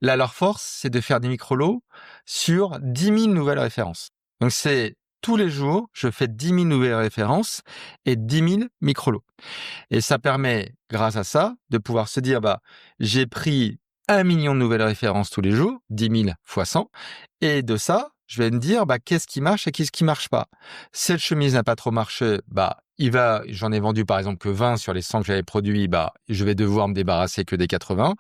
Là, leur force, c'est de faire des micro-lots sur 10 000 nouvelles références. Donc, c'est tous les jours, je fais 10 000 nouvelles références et 10 000 micro-lots. Et ça permet, grâce à ça, de pouvoir se dire, j'ai pris 1 million de nouvelles références tous les jours, 10 000 fois 100. Et de ça, je vais me dire, qu'est-ce qui marche et qu'est-ce qui marche pas. Cette chemise n'a pas trop marché, j'en ai vendu par exemple que 20 sur les 100 que j'avais produits, je vais devoir me débarrasser que des 80.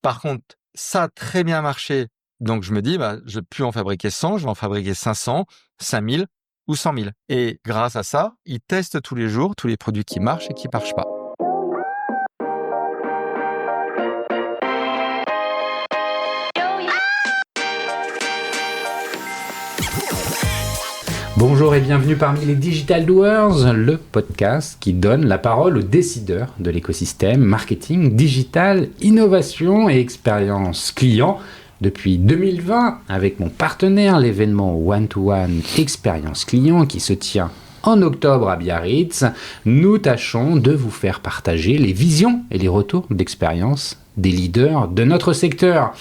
Par contre, ça a très bien marché. Donc, je me dis, je ne vais plus en fabriquer 100, je vais en fabriquer 500, 5000 ou 100 000. Et grâce à ça, ils testent tous les jours tous les produits qui marchent et qui ne marchent pas. Bonjour et bienvenue parmi les Digital Doers, le podcast qui donne la parole aux décideurs de l'écosystème marketing, digital, innovation et expérience client. Depuis 2020, avec mon partenaire, l'événement One-to-One Expérience Client qui se tient en octobre à Biarritz, nous tâchons de vous faire partager les visions et les retours d'expérience des leaders de notre secteur.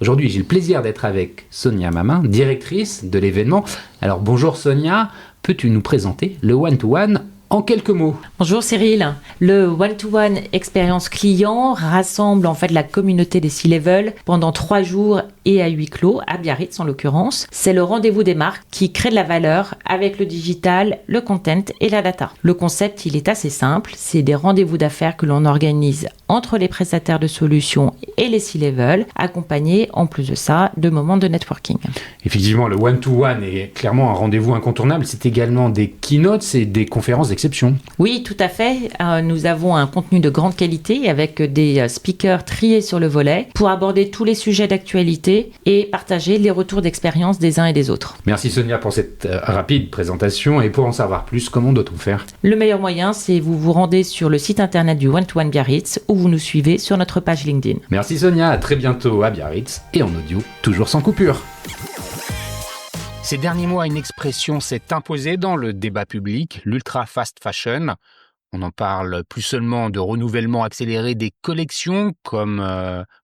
Aujourd'hui, j'ai le plaisir d'être avec Sonia Mamin, directrice de l'événement. Alors bonjour Sonia, peux-tu nous présenter le One-to-One en quelques mots? Bonjour Cyril. Le One-to-One Expérience Client rassemble en fait la communauté des C-Level pendant 3 jours et à huis clos, à Biarritz en l'occurrence. C'est le rendez-vous des marques qui crée de la valeur avec le digital, le content et la data. Le concept, il est assez simple. C'est des rendez-vous d'affaires que l'on organise entre les prestataires de solutions et les C-Level, accompagnés en plus de ça de moments de networking. Effectivement, le One-to-One est clairement un rendez-vous incontournable. C'est également des keynotes et des conférences d'exception. Oui, tout à fait. Nous avons un contenu de grande qualité avec des speakers triés sur le volet pour aborder tous les sujets d'actualité et partager les retours d'expérience des uns et des autres. Merci Sonia pour cette rapide présentation. Et pour en savoir plus, comment doit-on faire? Le meilleur moyen, c'est vous vous rendez sur le site internet du One-to-One Biarritz ou vous nous suivez sur notre page LinkedIn. Merci Sonia, à très bientôt à Biarritz et en audio, toujours sans coupure. Ces derniers mois, une expression s'est imposée dans le débat public, l'ultra fast fashion. On en parle plus seulement de renouvellement accéléré des collections, comme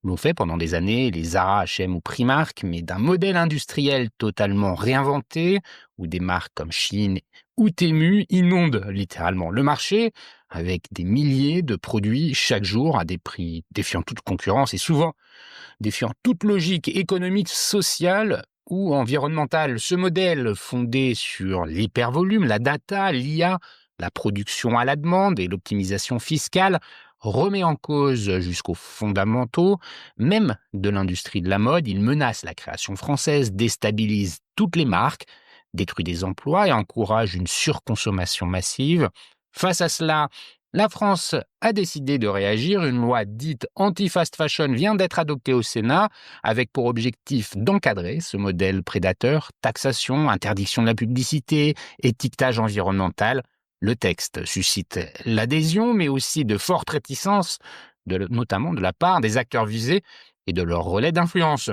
l'ont fait pendant des années les Zara, H&M ou Primark, mais d'un modèle industriel totalement réinventé, où des marques comme Shein ou Temu inondent littéralement le marché, avec des milliers de produits chaque jour à des prix défiant toute concurrence et souvent défiant toute logique économique, sociale ou environnementale. Ce modèle fondé sur l'hypervolume, la data, l'IA, la production à la demande et l'optimisation fiscale remet en cause jusqu'aux fondamentaux, même de l'industrie de la mode. Il menace la création française, déstabilise toutes les marques, détruit des emplois et encourage une surconsommation massive. Face à cela, la France a décidé de réagir. Une loi dite anti-fast fashion vient d'être adoptée au Sénat avec pour objectif d'encadrer ce modèle prédateur, taxation, interdiction de la publicité, étiquetage environnemental. Le texte suscite l'adhésion, mais aussi de fortes réticences, notamment de la part des acteurs visés et de leurs relais d'influence.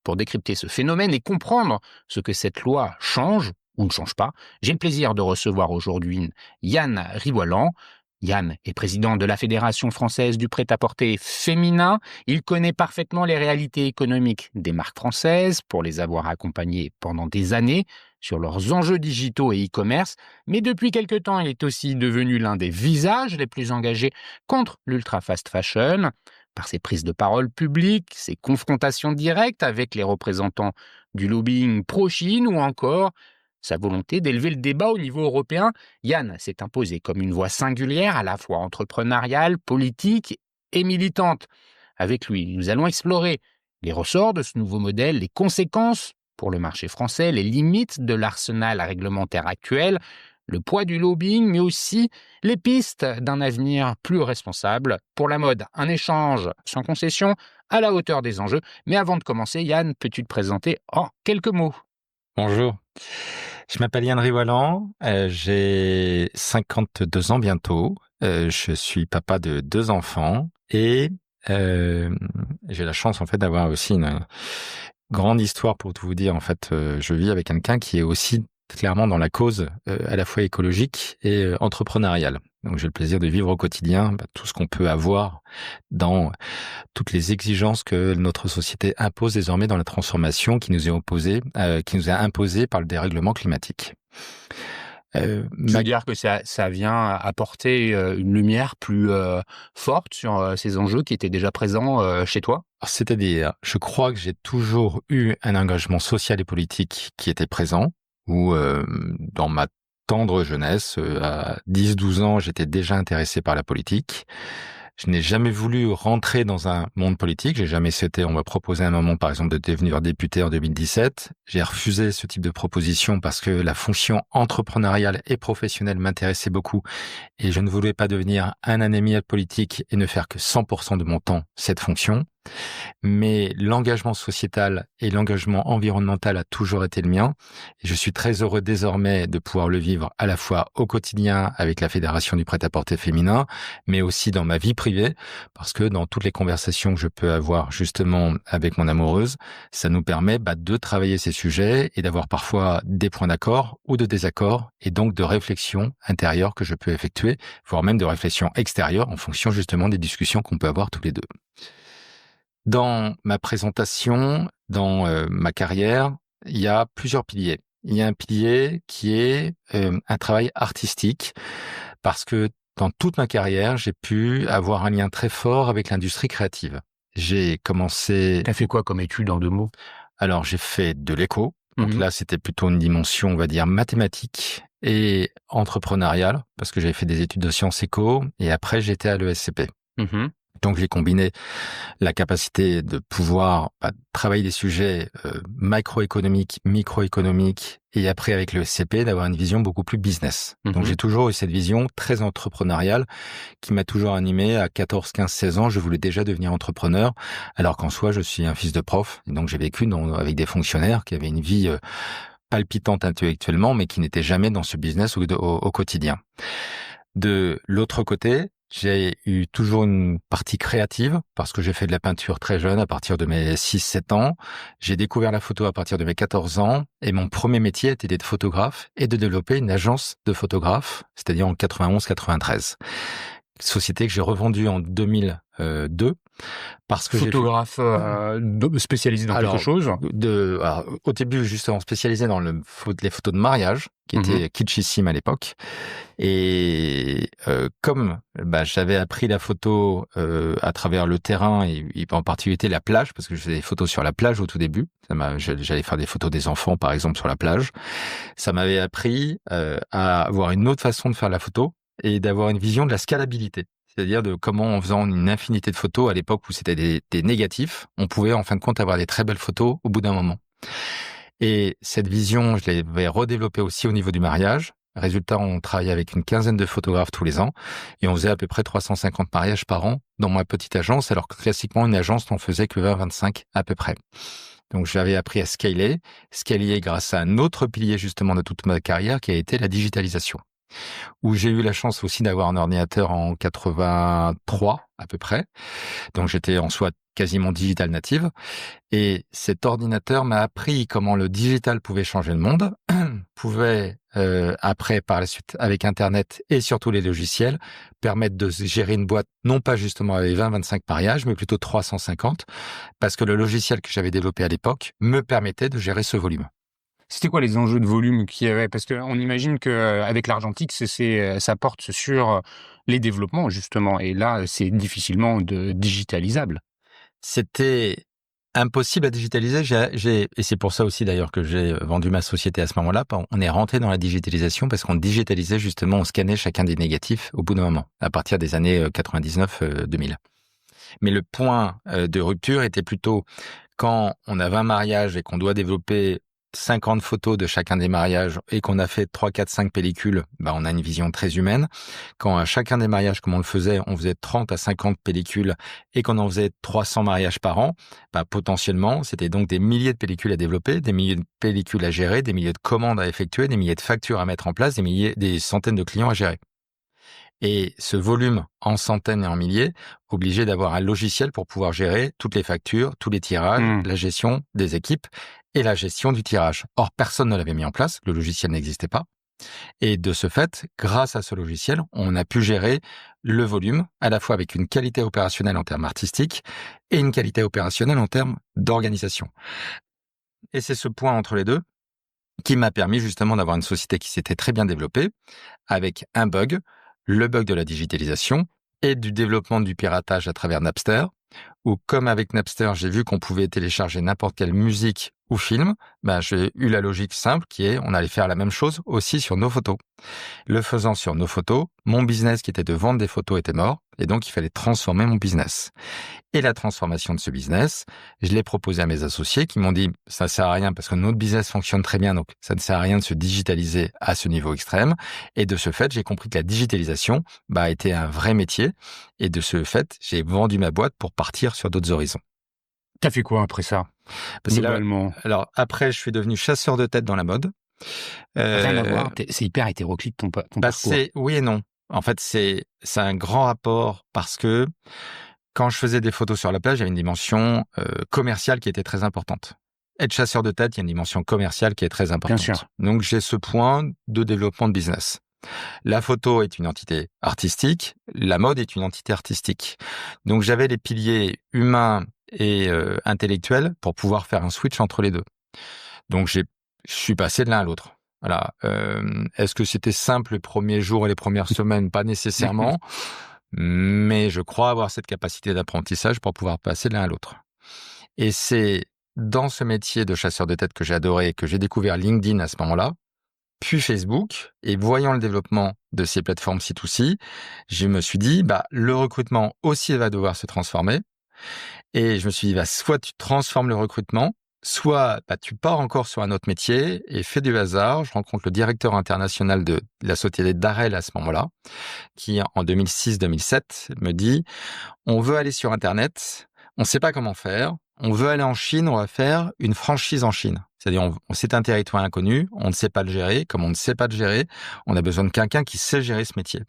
Pour décrypter ce phénomène et comprendre ce que cette loi change ou ne change pas, j'ai le plaisir de recevoir aujourd'hui Yann Rivoilan. Yann est président de la Fédération française du prêt-à-porter féminin. Il connaît parfaitement les réalités économiques des marques françaises pour les avoir accompagnées pendant des années sur leurs enjeux digitaux et e-commerce. Mais depuis quelque temps, il est aussi devenu l'un des visages les plus engagés contre l'ultra-fast fashion par ses prises de parole publiques, ses confrontations directes avec les représentants du lobbying pro-Chine ou encore sa volonté d'élever le débat au niveau européen. Yann s'est imposé comme une voix singulière, à la fois entrepreneuriale, politique et militante. Avec lui, nous allons explorer les ressorts de ce nouveau modèle, les conséquences pour le marché français, les limites de l'arsenal réglementaire actuel, le poids du lobbying, mais aussi les pistes d'un avenir plus responsable pour la mode. Un échange sans concession, à la hauteur des enjeux. Mais avant de commencer, Yann, peux-tu te présenter en quelques mots? Bonjour. Je m'appelle Yann Rivoilan, j'ai 52 ans bientôt, je suis papa de 2 enfants et j'ai la chance en fait d'avoir aussi une grande histoire pour tout vous dire. En fait, je vis avec quelqu'un qui est aussi clairement dans la cause à la fois écologique et entrepreneuriale. Donc, j'ai le plaisir de vivre au quotidien tout ce qu'on peut avoir dans toutes les exigences que notre société impose désormais dans la transformation qui nous est imposée par le dérèglement climatique. Je veux dire que ça vient apporter une lumière plus forte sur ces enjeux qui étaient déjà présents chez toi? C'est-à-dire, je crois que j'ai toujours eu un engagement social et politique qui était présent, où dans ma tendre jeunesse, à 10-12 ans, j'étais déjà intéressé par la politique. Je n'ai jamais voulu rentrer dans un monde politique. J'ai jamais souhaité. On m'a proposé à un moment, par exemple, de devenir député en 2017. J'ai refusé ce type de proposition parce que la fonction entrepreneuriale et professionnelle m'intéressait beaucoup et je ne voulais pas devenir un animal politique et ne faire que 100% de mon temps cette fonction. Mais l'engagement sociétal et l'engagement environnemental a toujours été le mien. Et je suis très heureux désormais de pouvoir le vivre à la fois au quotidien avec la Fédération du prêt-à-porter féminin, mais aussi dans ma vie privée, parce que dans toutes les conversations que je peux avoir justement avec mon amoureuse, ça nous permet de travailler ces sujets et d'avoir parfois des points d'accord ou de désaccord, et donc de réflexion intérieure que je peux effectuer, voire même de réflexion extérieure en fonction justement des discussions qu'on peut avoir tous les deux. Dans ma présentation, dans ma carrière, il y a plusieurs piliers. Il y a un pilier qui est un travail artistique, parce que dans toute ma carrière, j'ai pu avoir un lien très fort avec l'industrie créative. J'ai commencé... T'as fait quoi comme étude en 2 mots? Alors, j'ai fait de l'éco. Donc là, c'était plutôt une dimension, on va dire, mathématique et entrepreneuriale, parce que j'avais fait des études de sciences éco, et après, j'étais à l'ESCP. Donc, j'ai combiné la capacité de pouvoir travailler des sujets macroéconomiques, microéconomiques, et après, avec le SCP, d'avoir une vision beaucoup plus business. Donc, j'ai toujours eu cette vision très entrepreneuriale qui m'a toujours animé. À 14, 15, 16 ans, je voulais déjà devenir entrepreneur, alors qu'en soi, je suis un fils de prof. Et donc, j'ai vécu avec des fonctionnaires qui avaient une vie palpitante intellectuellement, mais qui n'étaient jamais dans ce business au quotidien. De l'autre côté, j'ai eu toujours une partie créative parce que j'ai fait de la peinture très jeune, à partir de mes 6-7 ans. J'ai découvert la photo à partir de mes 14 ans et mon premier métier était d'être photographe et de développer une agence de photographes, c'est-à-dire en 91-93. Société que j'ai revendue en 2002 parce que photographe spécialisé dans quelque chose. Au début, justement, spécialisé dans les photos de mariage, qui étaient kitschissimes à l'époque. Et comme j'avais appris la photo à travers le terrain et en particulier la plage, parce que je faisais des photos sur la plage au tout début. J'allais faire des photos des enfants, par exemple, sur la plage. Ça m'avait appris à avoir une autre façon de faire la photo et d'avoir une vision de la scalabilité. C'est-à-dire de comment, en faisant une infinité de photos, à l'époque où c'était des négatifs, on pouvait en fin de compte avoir des très belles photos au bout d'un moment. Et cette vision, je l'avais redéveloppée aussi au niveau du mariage. Résultat, on travaillait avec une quinzaine de photographes tous les ans et on faisait à peu près 350 mariages par an dans ma petite agence, alors que classiquement, une agence n'en faisait que 20-25 à peu près. Donc, j'avais appris à scaler grâce à un autre pilier justement de toute ma carrière qui a été la digitalisation, où j'ai eu la chance aussi d'avoir un ordinateur en 83 à peu près. Donc j'étais en soi quasiment digital native. Et cet ordinateur m'a appris comment le digital pouvait changer le monde, pouvait après, par la suite, avec Internet et surtout les logiciels, permettre de gérer une boîte, non pas justement avec 20-25 mariages, mais plutôt 350, parce que le logiciel que j'avais développé à l'époque me permettait de gérer ce volume. C'était quoi les enjeux de volume qu'il y avait? Parce qu'on imagine qu'avec l'argentique, ça porte sur les développements, justement. Et là, c'est difficilement digitalisable. C'était impossible à digitaliser. Et c'est pour ça aussi, d'ailleurs, que j'ai vendu ma société à ce moment-là. On est rentré dans la digitalisation parce qu'on digitalisait, justement, on scannait chacun des négatifs au bout d'un moment, à partir des années 99-2000. Mais le point de rupture était plutôt quand on a 20 mariages et qu'on doit développer 50 photos de chacun des mariages et qu'on a fait 3, 4, 5 pellicules, on a une vision très humaine. Quand à chacun des mariages, comme on faisait 30 à 50 pellicules et qu'on en faisait 300 mariages par an, potentiellement, c'était donc des milliers de pellicules à développer, des milliers de pellicules à gérer, des milliers de commandes à effectuer, des milliers de factures à mettre en place, des centaines de clients à gérer. Et ce volume en centaines et en milliers, obligé d'avoir un logiciel pour pouvoir gérer toutes les factures, tous les tirages, la gestion des équipes et la gestion du tirage. Or, personne ne l'avait mis en place, le logiciel n'existait pas. Et de ce fait, grâce à ce logiciel, on a pu gérer le volume, à la fois avec une qualité opérationnelle en termes artistiques et une qualité opérationnelle en termes d'organisation. Et c'est ce point entre les deux qui m'a permis justement d'avoir une société qui s'était très bien développée, avec un bug, le bug de la digitalisation et du développement du piratage à travers Napster, où comme avec Napster, j'ai vu qu'on pouvait télécharger n'importe quelle musique ou film, j'ai eu la logique simple qui est on allait faire la même chose aussi sur nos photos. Le faisant sur nos photos, mon business qui était de vendre des photos était mort, et donc il fallait transformer mon business. Et la transformation de ce business, je l'ai proposé à mes associés qui m'ont dit ça ne sert à rien parce que notre business fonctionne très bien, donc ça ne sert à rien de se digitaliser à ce niveau extrême. Et de ce fait, j'ai compris que la digitalisation était un vrai métier. Et de ce fait, j'ai vendu ma boîte pour partir sur d'autres horizons. T'as fait quoi après ça, globalement ? Alors après, je suis devenu chasseur de tête dans la mode. Rien à voir, c'est hyper hétéroclite ton parcours. Oui et non. En fait, c'est un grand rapport parce que quand je faisais des photos sur la plage, il y avait une dimension commerciale qui était très importante. Être chasseur de tête, il y a une dimension commerciale qui est très importante. Bien sûr. Donc, j'ai ce point de développement de business. La photo est une entité artistique, la mode est une entité artistique. Donc, j'avais les piliers humains et intellectuels pour pouvoir faire un switch entre les deux. Donc, je suis passé de l'un à l'autre. Voilà. Est-ce que c'était simple les premiers jours et les premières semaines? Pas nécessairement. Mais je crois avoir cette capacité d'apprentissage pour pouvoir passer de l'un à l'autre. Et c'est dans ce métier de chasseur de tête que j'ai adoré, que j'ai découvert LinkedIn à ce moment-là, puis Facebook, et voyant le développement de ces plateformes C2C, je me suis dit, le recrutement aussi va devoir se transformer. Et je me suis dit, soit tu transformes le recrutement, soit tu pars encore sur un autre métier et fais du hasard. Je rencontre le directeur international de la société Darrell à ce moment-là, qui en 2006-2007 me dit « On veut aller sur Internet, on ne sait pas comment faire, on veut aller en Chine, on va faire une franchise en Chine. » C'est-à-dire, c'est un territoire inconnu, on ne sait pas le gérer. Comme on ne sait pas le gérer, on a besoin de quelqu'un qui sait gérer ce métier.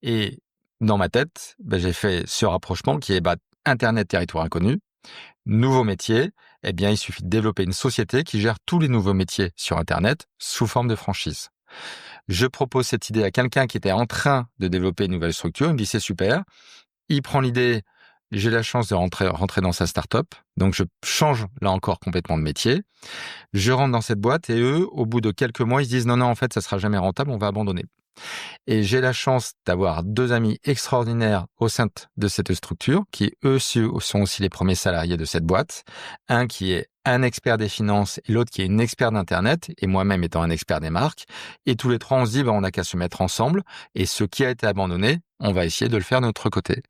Et dans ma tête, j'ai fait ce rapprochement qui est Internet, territoire inconnu, nouveau métier, il suffit de développer une société qui gère tous les nouveaux métiers sur Internet sous forme de franchise. Je propose cette idée à quelqu'un qui était en train de développer une nouvelle structure. Il me dit, c'est super. Il prend l'idée. J'ai la chance de rentrer dans sa start-up. Donc, je change là encore complètement de métier. Je rentre dans cette boîte et eux, au bout de quelques mois, ils se disent, non, en fait, ça sera jamais rentable, on va abandonner. Et j'ai la chance d'avoir deux amis extraordinaires au sein de cette structure qui, eux, sont aussi les premiers salariés de cette boîte. Un qui est un expert des finances et l'autre qui est une expert d'Internet et moi-même étant un expert des marques. Et tous les trois, on se dit, on n'a qu'à se mettre ensemble et ce qui a été abandonné, on va essayer de le faire de notre côté.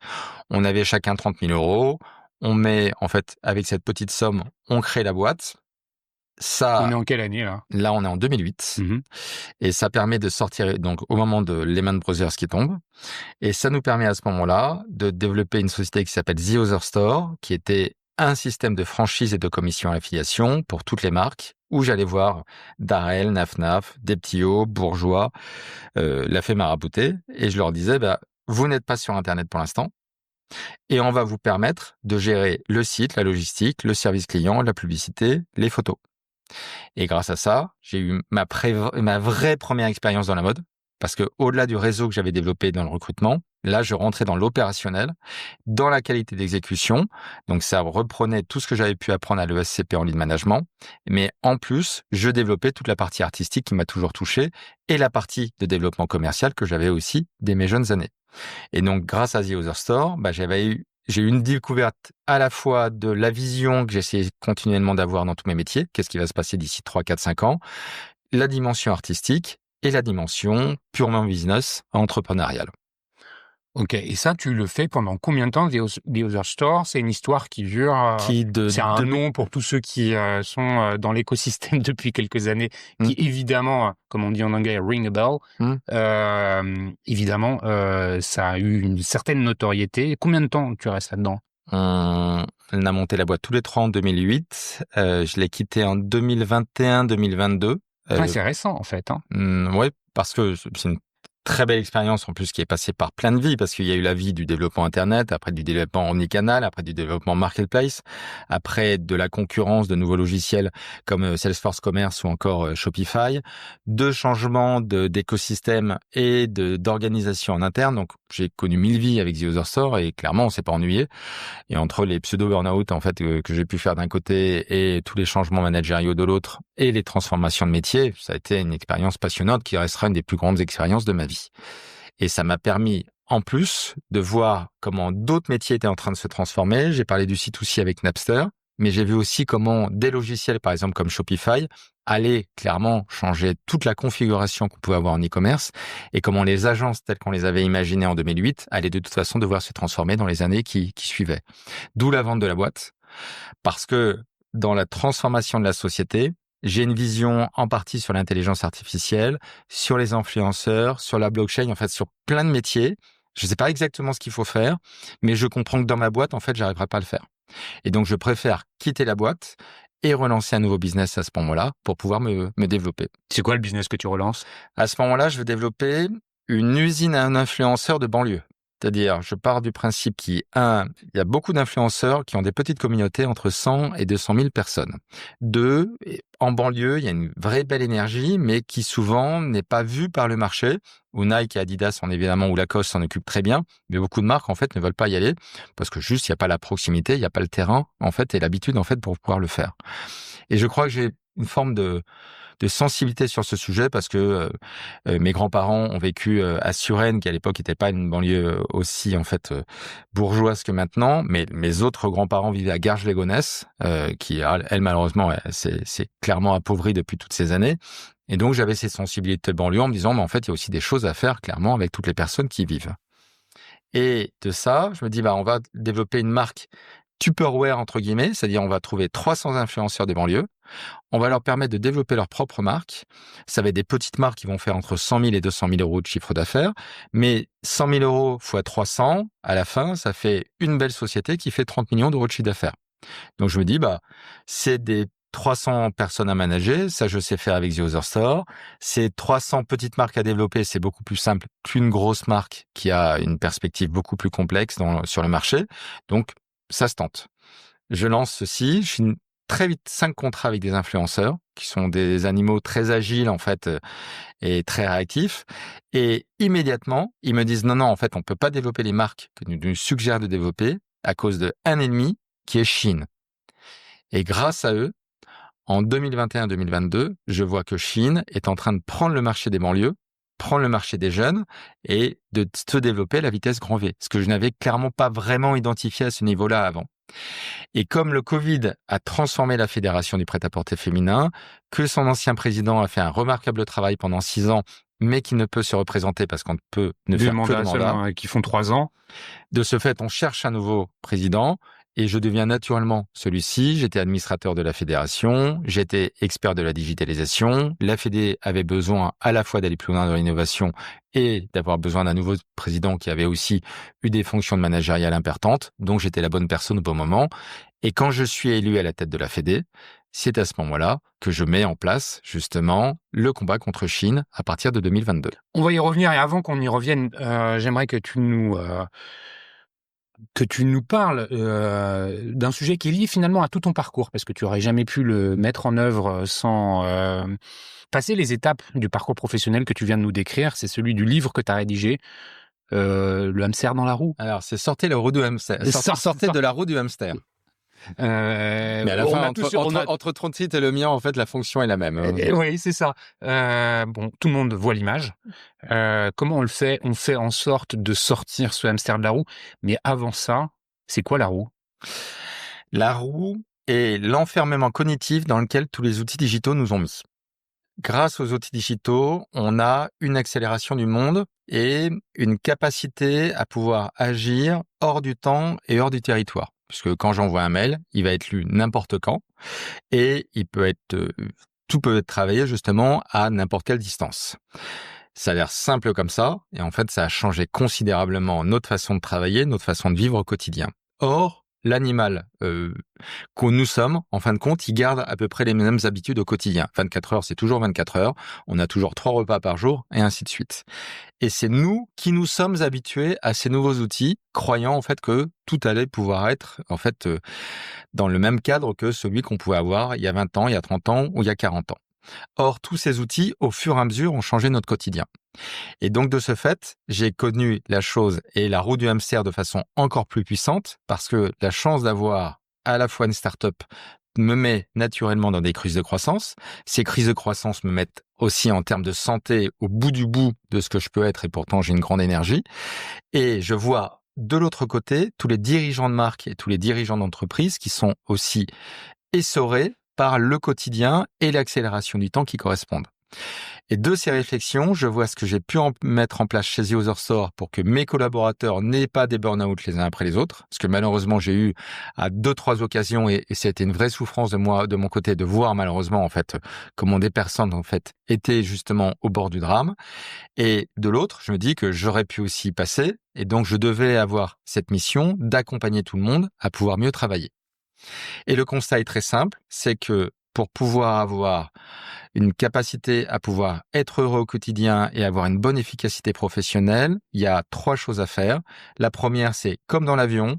On avait chacun 30 000 €. On met, en fait, avec cette petite somme, on crée la boîte. Ça, on est en quelle année là ? Là, on est en 2008. Et ça permet de sortir, donc au moment de Lehman Brothers qui tombe. Et ça nous permet à ce moment-là de développer une société qui s'appelle The Other Store, qui était un système de franchise et de commission à affiliation pour toutes les marques, où j'allais voir Darrell, Naf, Deptio, Bourgeois, La Fée Marabouté, et je leur disais, vous n'êtes pas sur Internet pour l'instant, et on va vous permettre de gérer le site, la logistique, le service client, la publicité, les photos. Et grâce à ça, j'ai eu ma vraie première expérience dans la mode, parce que au-delà du réseau que j'avais développé dans le recrutement, là, je rentrais dans l'opérationnel, dans la qualité d'exécution. Donc, ça reprenait tout ce que j'avais pu apprendre à l'ESCP en lead management. Mais en plus, je développais toute la partie artistique qui m'a toujours touché et la partie de développement commercial que j'avais aussi dès mes jeunes années. Et donc, grâce à The Other Store, j'ai eu une découverte à la fois de la vision que j'essayais continuellement d'avoir dans tous mes métiers, qu'est-ce qui va se passer d'ici 3, 4, 5 ans, la dimension artistique et la dimension purement business, entrepreneuriale. Ok, et ça, tu le fais pendant combien de temps, The Other Store ? C'est une histoire qui dure... c'est un nom pour tous ceux qui sont dans l'écosystème depuis quelques années, qui évidemment, comme on dit en anglais, ring a bell. Évidemment, ça a eu une certaine notoriété. Combien de temps tu restes là-dedans ? On a monté la boîte tous les trois en 2008. Je l'ai quitté en 2021-2022. C'est récent, en fait. Oui, parce que c'est une très belle expérience en plus qui est passée par plein de vies parce qu'il y a eu la vie du développement Internet, après du développement omnicanal, après du développement marketplace, après de la concurrence de nouveaux logiciels comme Salesforce Commerce ou encore Shopify, de changements d'écosystème et d'organisation en interne. Donc, j'ai connu 1000 vies avec The Other Store et clairement, on s'est pas ennuyé. Et entre les pseudo-burnout en fait que j'ai pu faire d'un côté et tous les changements managériaux de l'autre et les transformations de métier, ça a été une expérience passionnante qui restera une des plus grandes expériences de ma vie. Et ça m'a permis en plus de voir comment d'autres métiers étaient en train de se transformer. J'ai parlé du C2C avec Napster, mais j'ai vu aussi comment des logiciels, par exemple comme Shopify, allaient clairement changer toute la configuration qu'on pouvait avoir en e-commerce et comment les agences telles qu'on les avait imaginées en 2008 allaient de toute façon devoir se transformer dans les années qui suivaient. D'où la vente de la boîte, parce que dans la transformation de la société, j'ai une vision en partie sur l'intelligence artificielle, sur les influenceurs, sur la blockchain, en fait sur plein de métiers. Je ne sais pas exactement ce qu'il faut faire, mais je comprends que dans ma boîte, en fait, j'arriverai pas à le faire. Et donc, je préfère quitter la boîte et relancer un nouveau business à ce moment-là pour pouvoir me développer. C'est quoi le business que tu relances? À ce moment-là, je veux développer une usine à un influenceur de banlieue. C'est-à-dire, je pars du principe il y a beaucoup d'influenceurs qui ont des petites communautés entre 100 et 200 000 personnes. 2, en banlieue, il y a une vraie belle énergie, mais qui souvent n'est pas vue par le marché, où Nike et Adidas, évidemment, ou Lacoste s'en occupent très bien, mais beaucoup de marques, en fait, ne veulent pas y aller, parce que juste, il n'y a pas la proximité, il n'y a pas le terrain, en fait, et l'habitude, en fait, pour pouvoir le faire. Et je crois que j'ai une forme de sensibilité sur ce sujet parce que mes grands-parents ont vécu à Suresnes, qui à l'époque n'était pas une banlieue aussi en fait bourgeoise que maintenant, mais mes autres grands-parents vivaient à Garges-les-Gonesse, qui elle malheureusement c'est clairement appauvrie depuis toutes ces années. Et donc j'avais ces sensibilités de banlieue en me disant mais en fait il y a aussi des choses à faire clairement avec toutes les personnes qui y vivent. Et de ça, je me dis on va développer une marque Tupperware entre guillemets, c'est-à-dire on va trouver 300 influenceurs des banlieues. On va leur permettre de développer leur propre marque. Ça va être des petites marques qui vont faire entre 100 000 et 200 000 euros de chiffre d'affaires. Mais 100 000 euros fois 300, à la fin, ça fait une belle société qui fait 30 millions d'euros de chiffre d'affaires. Donc je me dis, c'est des 300 personnes à manager. Ça, je sais faire avec The Other Store. C'est 300 petites marques à développer. C'est beaucoup plus simple qu'une grosse marque qui a une perspective beaucoup plus complexe sur le marché. Donc, ça se tente. Je lance ceci. Je suis très vite 5 contrats avec des influenceurs qui sont des animaux très agiles en fait et très réactifs. Et immédiatement, ils me disent non, en fait, on peut pas développer les marques que nous suggèrent de développer à cause d'un ennemi qui est Chine. Et grâce à eux, en 2021-2022, je vois que Chine est en train de prendre le marché des banlieues, prendre le marché des jeunes et de se développer à la vitesse grand V. Ce que je n'avais clairement pas vraiment identifié à ce niveau-là avant. Et comme le Covid a transformé la fédération du prêt-à-porter féminin, que son ancien président a fait un remarquable travail pendant 6 ans, mais qui ne peut se représenter parce qu'on ne peut ne faire que de mandats qui font 3 ans. De ce fait, on cherche un nouveau président et je deviens naturellement celui-ci. J'étais administrateur de la fédération, j'étais expert de la digitalisation. La Fédé avait besoin à la fois d'aller plus loin dans l'innovation et d'avoir besoin d'un nouveau président qui avait aussi eu des fonctions de managériales importantes. Donc, j'étais la bonne personne au bon moment. Et quand je suis élu à la tête de la Fédé, c'est à ce moment-là que je mets en place, justement, le combat contre Chine à partir de 2022. On va y revenir. Et avant qu'on y revienne, j'aimerais que tu nous parles d'un sujet qui est lié finalement à tout ton parcours, parce que tu n'aurais jamais pu le mettre en œuvre sans passer les étapes du parcours professionnel que tu viens de nous décrire. C'est celui du livre que tu as rédigé, Le hamster dans la roue. Alors, c'est sortez la roue du hamster. Sortez de la roue du hamster. Mais à la fin, entre ton titre et le mien, en fait, la fonction est la même. Oui, c'est ça. Tout le monde voit l'image. Comment on le fait? On fait en sorte de sortir ce hamster de la roue. Mais avant ça, c'est quoi la roue? La roue est l'enfermement cognitif dans lequel tous les outils digitaux nous ont mis. Grâce aux outils digitaux, on a une accélération du monde et une capacité à pouvoir agir hors du temps et hors du territoire. Puisque quand j'envoie un mail, il va être lu n'importe quand et tout peut être travaillé justement à n'importe quelle distance. Ça a l'air simple comme ça et en fait, ça a changé considérablement notre façon de travailler, notre façon de vivre au quotidien. Or, l'animal que nous sommes, en fin de compte, il garde à peu près les mêmes habitudes au quotidien. 24 heures, c'est toujours 24 heures. On a toujours 3 repas par jour et ainsi de suite. Et c'est nous qui nous sommes habitués à ces nouveaux outils, croyant en fait que tout allait pouvoir être en fait dans le même cadre que celui qu'on pouvait avoir il y a 20 ans, il y a 30 ans ou il y a 40 ans. Or, tous ces outils, au fur et à mesure, ont changé notre quotidien. Et donc, de ce fait, j'ai connu la chose et la roue du hamster de façon encore plus puissante parce que la chance d'avoir à la fois une start-up me met naturellement dans des crises de croissance. Ces crises de croissance me mettent aussi en termes de santé au bout du bout de ce que je peux être et pourtant j'ai une grande énergie. Et je vois de l'autre côté tous les dirigeants de marque et tous les dirigeants d'entreprise qui sont aussi essorés par le quotidien et l'accélération du temps qui correspondent. Et de ces réflexions, je vois ce que j'ai pu mettre en place chez The Other Store pour que mes collaborateurs n'aient pas des burn-out les uns après les autres. Parce que malheureusement, j'ai eu à 2-3 occasions et c'était une vraie souffrance de mon côté de voir malheureusement en fait comment des personnes en fait étaient justement au bord du drame. Et de l'autre, je me dis que j'aurais pu aussi y passer et donc je devais avoir cette mission d'accompagner tout le monde à pouvoir mieux travailler. Et le constat est très simple, c'est que pour pouvoir avoir une capacité à pouvoir être heureux au quotidien et avoir une bonne efficacité professionnelle, il y a 3 choses à faire. La première, c'est comme dans l'avion,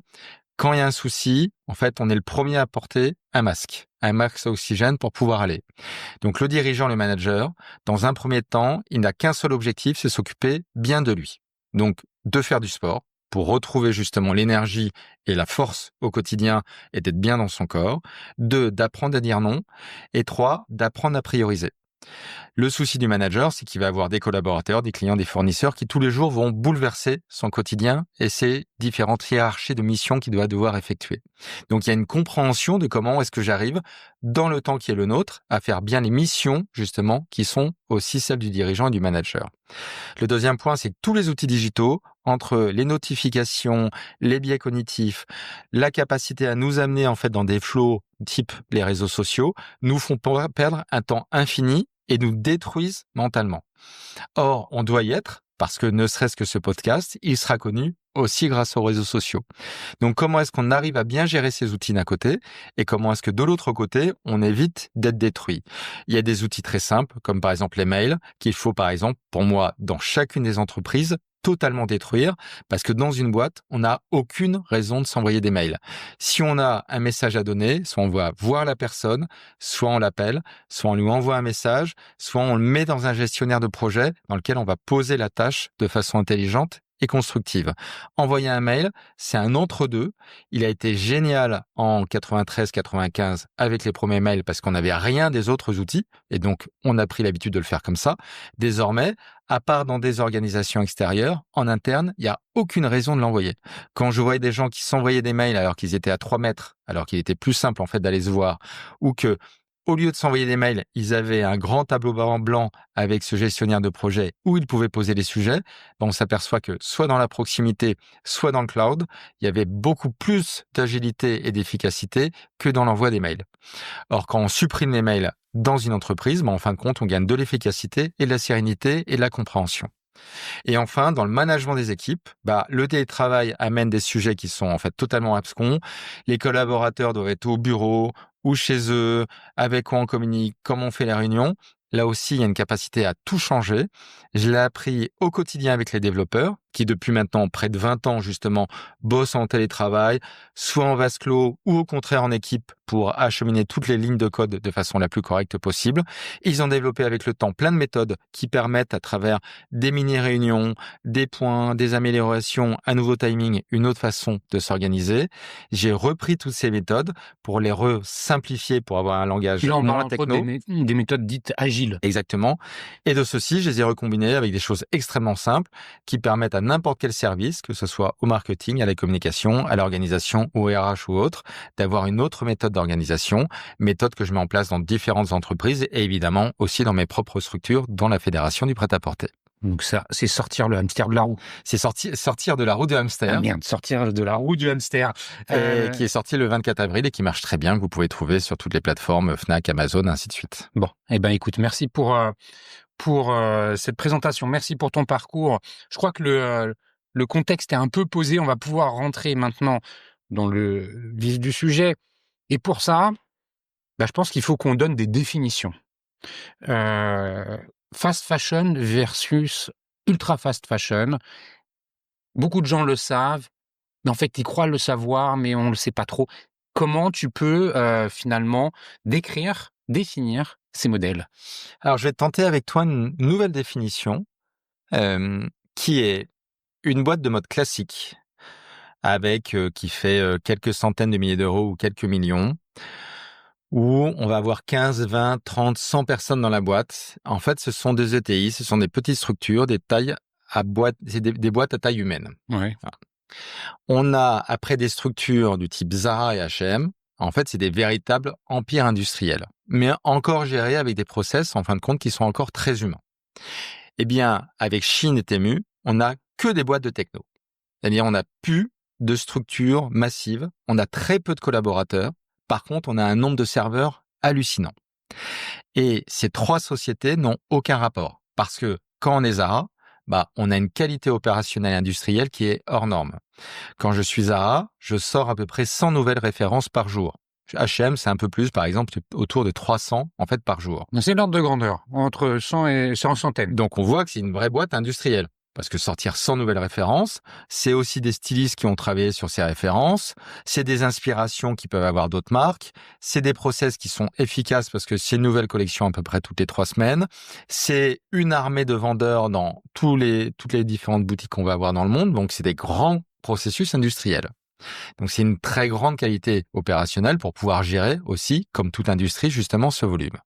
quand il y a un souci, en fait, on est le premier à porter un masque à oxygène pour pouvoir aller. Donc le dirigeant, le manager, dans un premier temps, il n'a qu'un seul objectif, c'est s'occuper bien de lui. Donc de faire du sport, pour retrouver justement l'énergie et la force au quotidien et d'être bien dans son corps. 2, d'apprendre à dire non. Et 3, d'apprendre à prioriser. Le souci du manager, c'est qu'il va avoir des collaborateurs, des clients, des fournisseurs qui tous les jours vont bouleverser son quotidien et ses différentes hiérarchies de missions qu'il doit devoir effectuer. Donc il y a une compréhension de comment est-ce que j'arrive, dans le temps qui est le nôtre, à faire bien les missions justement qui sont aussi celles du dirigeant et du manager. Le deuxième point, c'est que tous les outils digitaux, entre les notifications, les biais cognitifs, la capacité à nous amener en fait dans des flows type les réseaux sociaux, nous font perdre un temps infini et nous détruisent mentalement. Or, on doit y être parce que ne serait-ce que ce podcast, il sera connu aussi grâce aux réseaux sociaux. Donc, comment est-ce qu'on arrive à bien gérer ces outils d'un côté et comment est-ce que de l'autre côté, on évite d'être détruit? Il y a des outils très simples, comme par exemple les mails, qu'il faut par exemple, pour moi, dans chacune des entreprises, totalement détruire parce que dans une boîte, on n'a aucune raison de s'envoyer des mails. Si on a un message à donner, soit on va voir la personne, soit on l'appelle, soit on lui envoie un message, soit on le met dans un gestionnaire de projet dans lequel on va poser la tâche de façon intelligente et constructive. Envoyer un mail, c'est un entre-deux. Il a été génial en 93-95 avec les premiers mails parce qu'on n'avait rien des autres outils et donc on a pris l'habitude de le faire comme ça. Désormais, à part dans des organisations extérieures, en interne, il n'y a aucune raison de l'envoyer. Quand je voyais des gens qui s'envoyaient des mails alors qu'ils étaient à 3 mètres, alors qu'il était plus simple en fait d'aller se voir, ou que au lieu de s'envoyer des mails, ils avaient un grand tableau blanc avec ce gestionnaire de projet où ils pouvaient poser les sujets. On s'aperçoit que soit dans la proximité, soit dans le cloud, il y avait beaucoup plus d'agilité et d'efficacité que dans l'envoi des mails. Or, quand on supprime les mails dans une entreprise, en fin de compte, on gagne de l'efficacité et de la sérénité et de la compréhension. Et enfin, dans le management des équipes, le télétravail amène des sujets qui sont en fait totalement abscons. Les collaborateurs doivent être au bureau ou chez eux, avec quoi on communique, comment on fait les réunions. Là aussi, il y a une capacité à tout changer. Je l'ai appris au quotidien avec les développeurs qui, depuis maintenant près de 20 ans, justement, bossent en télétravail, soit en vase clos ou au contraire en équipe pour acheminer toutes les lignes de code de façon la plus correcte possible. Ils ont développé avec le temps plein de méthodes qui permettent, à travers des mini-réunions, des points, des améliorations, un nouveau timing, une autre façon de s'organiser. J'ai repris toutes ces méthodes pour les simplifier pour avoir un langage moins techno. Des méthodes dites agiles. Exactement. Et de ceci, je les ai recombinés avec des choses extrêmement simples qui permettent à n'importe quel service, que ce soit au marketing, à la communication, à l'organisation, au RH ou autre, d'avoir une autre méthode d'organisation, méthode que je mets en place dans différentes entreprises et évidemment aussi dans mes propres structures, dans la fédération du prêt-à-porter. Donc ça, c'est sortir le hamster de la roue. C'est sortir de la roue du hamster. Ah merde, sortir de la roue du hamster. Qui est sorti le 24 avril et qui marche très bien, que vous pouvez trouver sur toutes les plateformes, Fnac, Amazon, ainsi de suite. Bon, écoute, merci pour cette présentation. Merci pour ton parcours. Je crois que le contexte est un peu posé. On va pouvoir rentrer maintenant dans le vif du sujet. Et pour ça, je pense qu'il faut qu'on donne des définitions. Fast fashion versus ultra fast fashion. Beaucoup de gens le savent, mais en fait, ils croient le savoir, mais on ne le sait pas trop. Comment tu peux finalement définir ces modèles? Alors, je vais tenter avec toi une nouvelle définition qui est une boîte de mode classique avec qui fait quelques centaines de milliers d'euros ou quelques millions, où on va avoir 15, 20, 30, 100 personnes dans la boîte. En fait, ce sont des ETI, ce sont des petites structures, des boîtes à taille humaine. Ouais. Voilà. On a après des structures du type Zara et H&M. En fait, c'est des véritables empires industriels, mais encore gérés avec des process, en fin de compte, qui sont encore très humains. Eh bien, avec Shein et Temu, on n'a que des boîtes de techno. C'est-à-dire, on n'a plus de structures massives, on a très peu de collaborateurs. Par contre, on a un nombre de serveurs hallucinant. Et ces trois sociétés n'ont aucun rapport. Parce que quand on est Zara, on a une qualité opérationnelle et industrielle qui est hors norme. Quand je suis Zara, je sors à peu près 100 nouvelles références par jour. H&M, c'est un peu plus, par exemple, autour de 300 en fait par jour. C'est l'ordre de grandeur, entre 100 et 100 centaines. Donc on voit que c'est une vraie boîte industrielle. Parce que sortir 100 nouvelles références, c'est aussi des stylistes qui ont travaillé sur ces références, c'est des inspirations qui peuvent avoir d'autres marques, c'est des process qui sont efficaces parce que c'est une nouvelle collection à peu près toutes les 3 semaines, c'est une armée de vendeurs dans toutes les différentes boutiques qu'on va avoir dans le monde, donc c'est des grands processus industriels. Donc c'est une très grande qualité opérationnelle pour pouvoir gérer aussi, comme toute industrie, justement ce volume.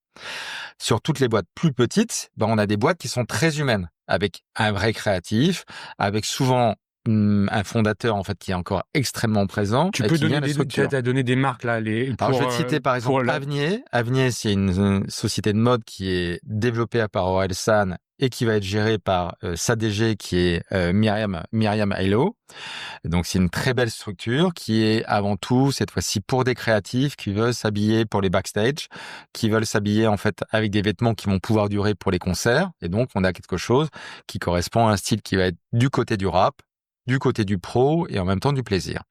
Sur toutes les boîtes plus petites, on a des boîtes qui sont très humaines, avec un vrai créatif, avec souvent un fondateur en fait qui est encore extrêmement présent. Tu peux donner des marques là. Alors je vais te citer par exemple Avnier. Avnier, c'est une société de mode qui est développée par Orelsan et qui va être gérée par sa DG qui est Myriam Ailo. Donc c'est une très belle structure qui est avant tout cette fois-ci pour des créatifs qui veulent s'habiller pour les backstage, qui veulent s'habiller en fait avec des vêtements qui vont pouvoir durer pour les concerts. Et donc on a quelque chose qui correspond à un style qui va être du côté du rap, du côté du pro et en même temps du plaisir.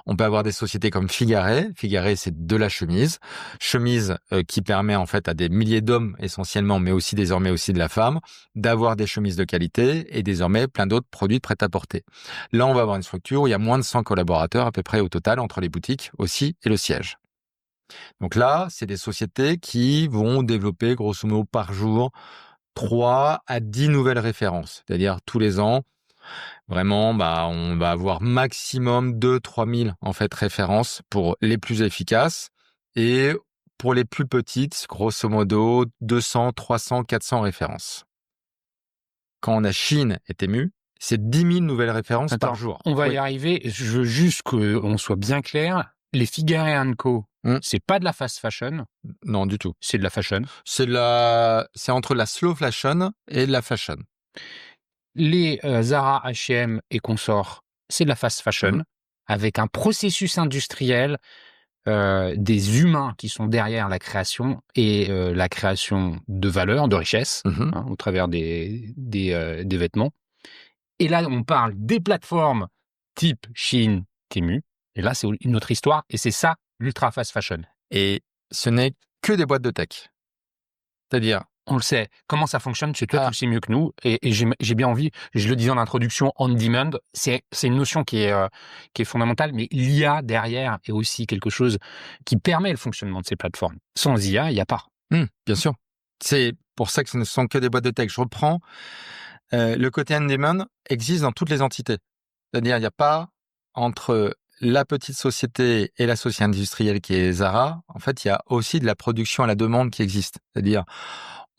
On peut avoir des sociétés comme Figare. Figare, c'est de la chemise qui permet en fait à des milliers d'hommes essentiellement, mais aussi désormais aussi de la femme, d'avoir des chemises de qualité et désormais plein d'autres produits de prêt-à-porter. Là, on va avoir une structure où il y a moins de 100 collaborateurs à peu près au total entre les boutiques aussi et le siège. Donc là, c'est des sociétés qui vont développer grosso modo par jour 3 à 10 nouvelles références, c'est-à-dire tous les ans. Vraiment, on va avoir maximum 2-3 000 en fait références pour les plus efficaces et pour les plus petites, grosso modo 200, 300, 400 références. Quand on a Shein et Temu, c'est 10 000 nouvelles références par jour. On va y arriver. Je veux juste qu'on soit bien clair. Les Figare & Co, c'est pas de la fast fashion. Non, du tout. C'est de la fashion. C'est entre la slow fashion et de la fashion. Les Zara, H&M et consorts, c'est de la fast fashion, avec un processus industriel, des humains qui sont derrière la création et la création de valeur, de richesse, au travers des vêtements. Et là, on parle des plateformes type Shein, Temu, et là, c'est une autre histoire, et c'est ça, l'ultra fast fashion. Et ce n'est que des boîtes de tech. C'est-à-dire, on le sait. Comment ça fonctionne? C'est toi, tu le sais mieux que nous. Et j'ai bien envie, je le disais en introduction, on demand, c'est une notion qui est fondamentale, mais l'IA derrière est aussi quelque chose qui permet le fonctionnement de ces plateformes. Sans IA, il n'y a pas. Bien sûr. C'est pour ça que ce ne sont que des boîtes de tech. Je reprends. Le côté on demand existe dans toutes les entités. C'est-à-dire, il n'y a pas entre la petite société et la société industrielle qui est Zara. En fait, il y a aussi de la production à la demande qui existe. C'est-à-dire,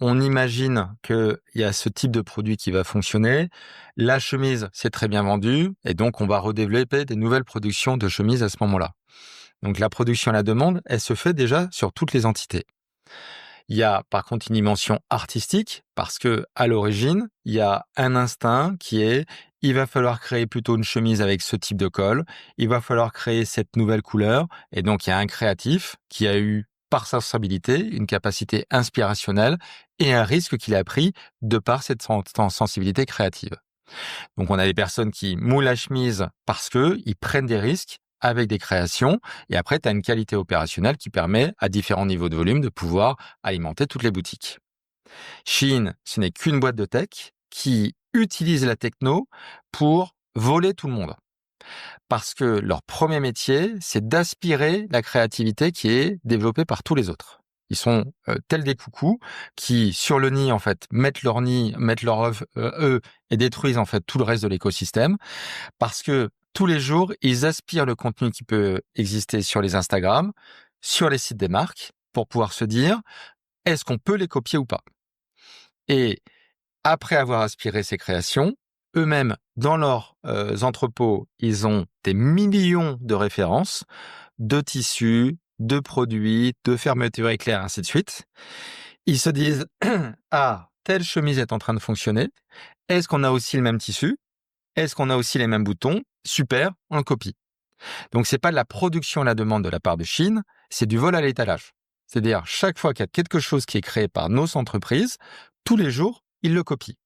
on imagine qu'il y a ce type de produit qui va fonctionner. La chemise, c'est très bien vendu. Et donc, on va redévelopper des nouvelles productions de chemises à ce moment-là. Donc, la production à la demande, elle se fait déjà sur toutes les entités. Il y a par contre une dimension artistique parce que à l'origine, il y a un instinct qui est il va falloir créer plutôt une chemise avec ce type de col, il va falloir créer cette nouvelle couleur et donc il y a un créatif qui a eu par sa sensibilité, une capacité inspirationnelle et un risque qu'il a pris de par cette sensibilité créative. Donc on a des personnes qui moulent la chemise parce que ils prennent des risques avec des créations. Et après, tu as une qualité opérationnelle qui permet, à différents niveaux de volume, de pouvoir alimenter toutes les boutiques. Shein, ce n'est qu'une boîte de tech qui utilise la techno pour voler tout le monde. Parce que leur premier métier, c'est d'aspirer la créativité qui est développée par tous les autres. Ils sont tels des coucous qui, sur le nid, en fait, mettent leur nid, mettent leur œuf et détruisent en fait tout le reste de l'écosystème. Parce que tous les jours, ils aspirent le contenu qui peut exister sur les Instagram, sur les sites des marques, pour pouvoir se dire, est-ce qu'on peut les copier ou pas? Et après avoir aspiré ces créations, eux-mêmes, dans leurs entrepôts, ils ont des millions de références, de tissus, de produits, de fermeture éclair, ainsi de suite. Ils se disent « Ah, telle chemise est en train de fonctionner. Est-ce qu'on a aussi le même tissu? Est-ce qu'on a aussi les mêmes boutons? Super, on le copie. » Donc, c'est pas de la production à la demande de la part de Shein, c'est du vol à l'étalage. C'est-à-dire, chaque fois qu'il y a quelque chose qui est créé par nos entreprises, tous les jours, ils le copient.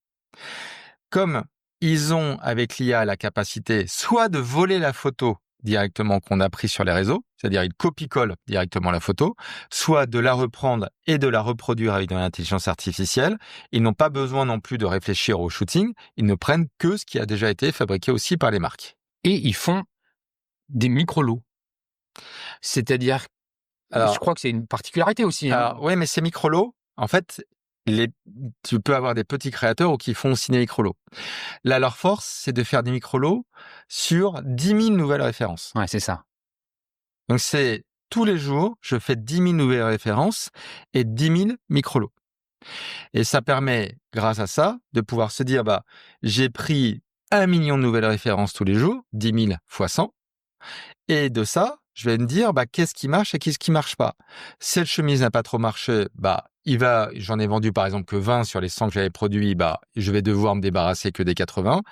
Comme ils ont, avec l'IA, la capacité soit de voler la photo directement qu'on a pris sur les réseaux, c'est-à-dire ils copient-collent directement la photo, soit de la reprendre et de la reproduire avec de l'intelligence artificielle. Ils n'ont pas besoin non plus de réfléchir au shooting, ils ne prennent que ce qui a déjà été fabriqué aussi par les marques. Et ils font des micro-lots. C'est-à-dire, je crois que c'est une particularité aussi. Oui, mais ces micro-lots, en fait, tu peux avoir des petits créateurs ou qui font signer micro-lots. Là, leur force, c'est de faire des micro-lots sur 10 000 nouvelles références. Ouais, c'est ça. Donc, c'est tous les jours, je fais 10 000 nouvelles références et 10 000 micro-lots. Et ça permet, grâce à ça, de pouvoir se dire, j'ai pris 1 million de nouvelles références tous les jours, 10 000 fois 100. Et de ça, je vais me dire, qu'est-ce qui marche et qu'est-ce qui marche pas. Cette chemise n'a pas trop marché, j'en ai vendu par exemple que 20 sur les 100 que j'avais produits, je vais devoir me débarrasser que des 80.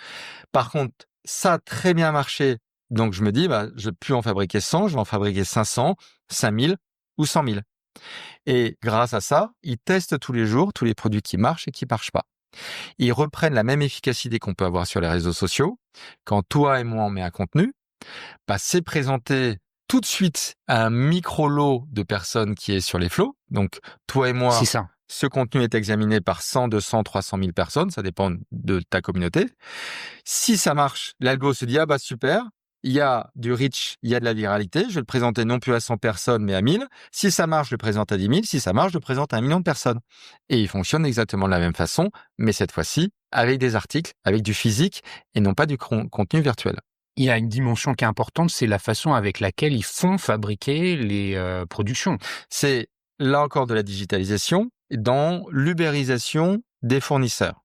Par contre, ça a très bien marché, donc je me dis, je ne vais plus en fabriquer 100, je vais en fabriquer 500, 5000 ou 100 000. Et grâce à ça, ils testent tous les jours tous les produits qui marchent et qui marchent pas. Ils reprennent la même efficacité qu'on peut avoir sur les réseaux sociaux. Quand toi et moi on met un contenu, c'est présenté tout de suite à un micro-lot de personnes qui est sur les flots. Donc, toi et moi, c'est ça. Ce contenu est examiné par 100, 200, 300 000 personnes. Ça dépend de ta communauté. Si ça marche, l'algo se dit, super, il y a du reach, il y a de la viralité. Je vais le présenter non plus à 100 personnes, mais à 1000. Si ça marche, je le présente à 10 000. Si ça marche, je le présente à 1 million de personnes. Et il fonctionne exactement de la même façon, mais cette fois-ci, avec des articles, avec du physique et non pas du contenu virtuel. Il y a une dimension qui est importante, c'est la façon avec laquelle ils font fabriquer les productions. C'est là encore de la digitalisation dans l'ubérisation des fournisseurs.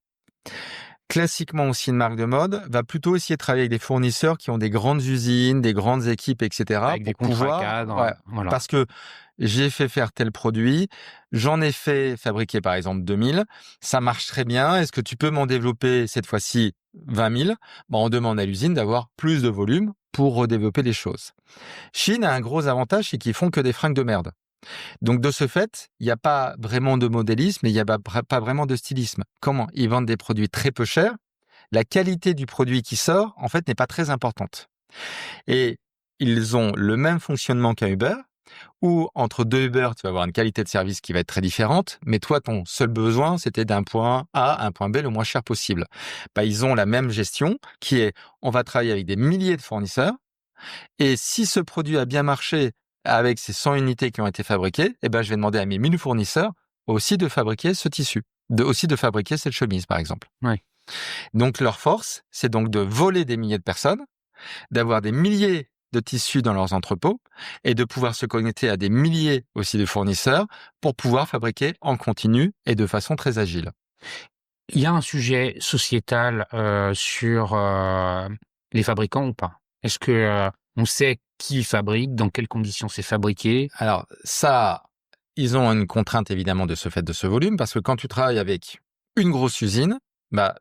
Classiquement aussi, une marque de mode va plutôt essayer de travailler avec des fournisseurs qui ont des grandes usines, des grandes équipes, etc. Avec des contrats cadres. Voilà. Parce que j'ai fait faire tel produit, j'en ai fait fabriquer par exemple 2000, ça marche très bien, est-ce que tu peux m'en développer cette fois-ci 20 000? On demande à l'usine d'avoir plus de volume pour redévelopper les choses. Shein a un gros avantage, c'est qu'ils font que des fringues de merde. Donc, de ce fait, il n'y a pas vraiment de modélisme et il n'y a pas vraiment de stylisme. Comment? Ils vendent des produits très peu chers. La qualité du produit qui sort, en fait, n'est pas très importante. Et ils ont le même fonctionnement qu'un Uber, où entre deux Uber, tu vas avoir une qualité de service qui va être très différente, mais toi, ton seul besoin, c'était d'un point A à un point B le moins cher possible. Ils ont la même gestion qui est, on va travailler avec des milliers de fournisseurs, et si ce produit a bien marché avec ces 100 unités qui ont été fabriquées, je vais demander à mes 1000 fournisseurs aussi de fabriquer ce tissu, aussi de fabriquer cette chemise, par exemple. Oui. Donc, leur force, c'est donc de voler des milliers de personnes, d'avoir des milliers de tissus dans leurs entrepôts et de pouvoir se connecter à des milliers aussi de fournisseurs pour pouvoir fabriquer en continu et de façon très agile. Il y a un sujet sociétal sur les fabricants ou pas? Est-ce que on sait qui fabrique, dans quelles conditions c'est fabriqué? Alors ça, ils ont une contrainte évidemment de ce fait de ce volume, parce que quand tu travailles avec une grosse usine,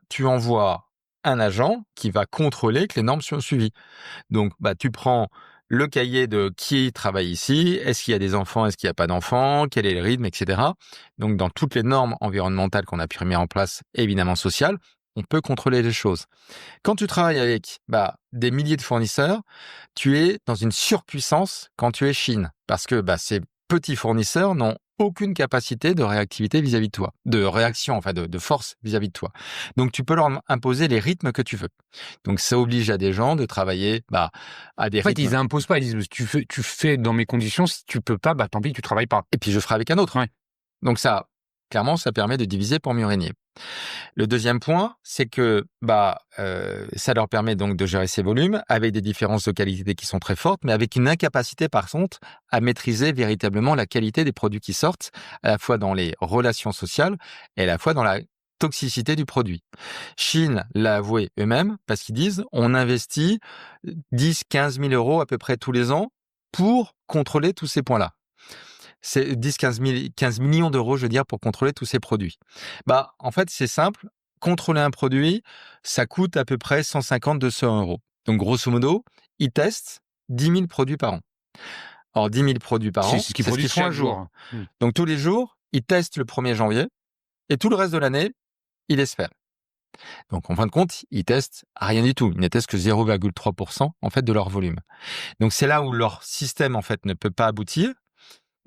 tu envoies un agent qui va contrôler que les normes soient suivies. Donc tu prends le cahier de qui travaille ici, est-ce qu'il y a des enfants, est-ce qu'il n'y a pas d'enfants, quel est le rythme, etc. Donc dans toutes les normes environnementales qu'on a pu mettre en place, évidemment sociales, on peut contrôler les choses. Quand tu travailles avec des milliers de fournisseurs, tu es dans une surpuissance quand tu es Chine. Parce que ces petits fournisseurs n'ont aucune capacité de réactivité vis-à-vis de toi, de réaction, de force vis-à-vis de toi. Donc, tu peux leur imposer les rythmes que tu veux. Donc, ça oblige à des gens de travailler à des rythmes. En fait, ils imposent pas. Ils disent, tu fais dans mes conditions. Si tu peux pas, tant pis, tu travailles pas. Et puis, je ferai avec un autre. Ouais. Donc, ça, clairement, ça permet de diviser pour mieux régner. Le deuxième point, c'est que ça leur permet donc de gérer ces volumes avec des différences de qualité qui sont très fortes, mais avec une incapacité par contre à maîtriser véritablement la qualité des produits qui sortent, à la fois dans les relations sociales et à la fois dans la toxicité du produit. Chine l'a avoué eux-mêmes parce qu'ils disent on investit 10-15 000 euros à peu près tous les ans pour contrôler tous ces points-là. C'est 15 millions d'euros, je veux dire, pour contrôler tous ces produits. En fait, c'est simple. Contrôler un produit, ça coûte à peu près 150-200 euros. Donc, grosso modo, ils testent 10 000 produits par an. Or, 10 000 produits par an, c'est ce qu'ils produisent font un chaque jour. jour. Donc, tous les jours, ils testent le 1er janvier et tout le reste de l'année, ils espèrent. Donc, en fin de compte, ils testent rien du tout. Ils ne testent que 0,3% en fait de leur volume. Donc, c'est là où leur système en fait ne peut pas aboutir.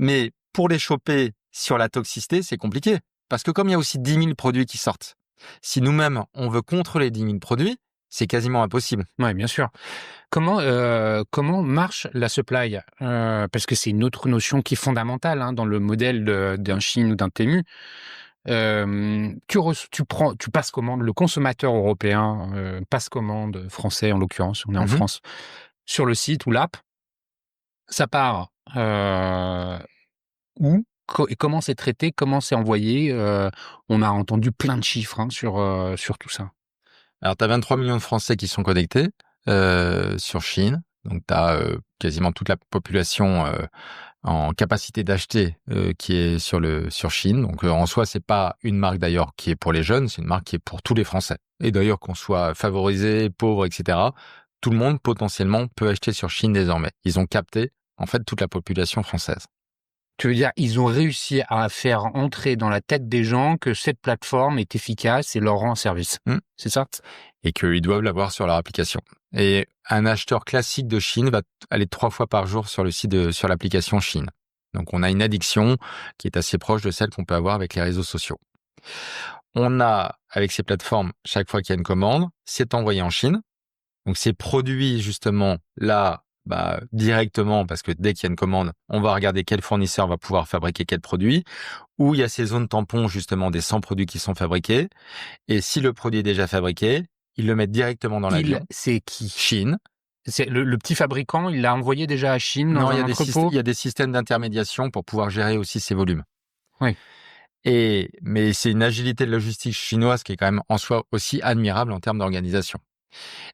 Mais pour les choper sur la toxicité, c'est compliqué. Parce que comme il y a aussi 10 000 produits qui sortent, si nous-mêmes, on veut contrôler 10 000 produits, c'est quasiment impossible. Oui, bien sûr. Comment marche la supply parce que c'est une autre notion qui est fondamentale dans le modèle d'un Chine ou d'un Temu. Tu passes commande, le consommateur européen passe commande, français en l'occurrence, on est en France, sur le site ou l'app. Ça part où et comment c'est traité, comment c'est envoyé. On a entendu plein de chiffres sur tout ça. Alors, tu as 23 millions de Français qui sont connectés sur Chine. Donc, tu as quasiment toute la population en capacité d'acheter qui est sur Chine. Donc, en soi, c'est pas une marque d'ailleurs qui est pour les jeunes, c'est une marque qui est pour tous les Français. Et d'ailleurs, qu'on soit favorisé, pauvre, etc., tout le monde potentiellement peut acheter sur Chine désormais. Ils ont capté en fait toute la population française. Tu veux dire, ils ont réussi à faire entrer dans la tête des gens que cette plateforme est efficace et leur rend service. C'est ça? Et qu'ils doivent l'avoir sur leur application. Et un acheteur classique de Chine va aller 3 fois par jour sur le site sur l'application Chine. Donc, on a une addiction qui est assez proche de celle qu'on peut avoir avec les réseaux sociaux. On a, avec ces plateformes, chaque fois qu'il y a une commande, c'est envoyé en Chine. Donc, c'est produit justement là, directement, parce que dès qu'il y a une commande, on va regarder quel fournisseur va pouvoir fabriquer quel produit, où il y a ces zones tampons justement des 100 produits qui sont fabriqués. Et si le produit est déjà fabriqué, ils le mettent directement dans l'avion. C'est qui? Chine. C'est le petit fabricant, il l'a envoyé déjà à Chine dans un entrepôt. Il y a des systèmes d'intermédiation pour pouvoir gérer aussi ces volumes. Oui. Mais c'est une agilité de logistique chinoise qui est quand même en soi aussi admirable en termes d'organisation.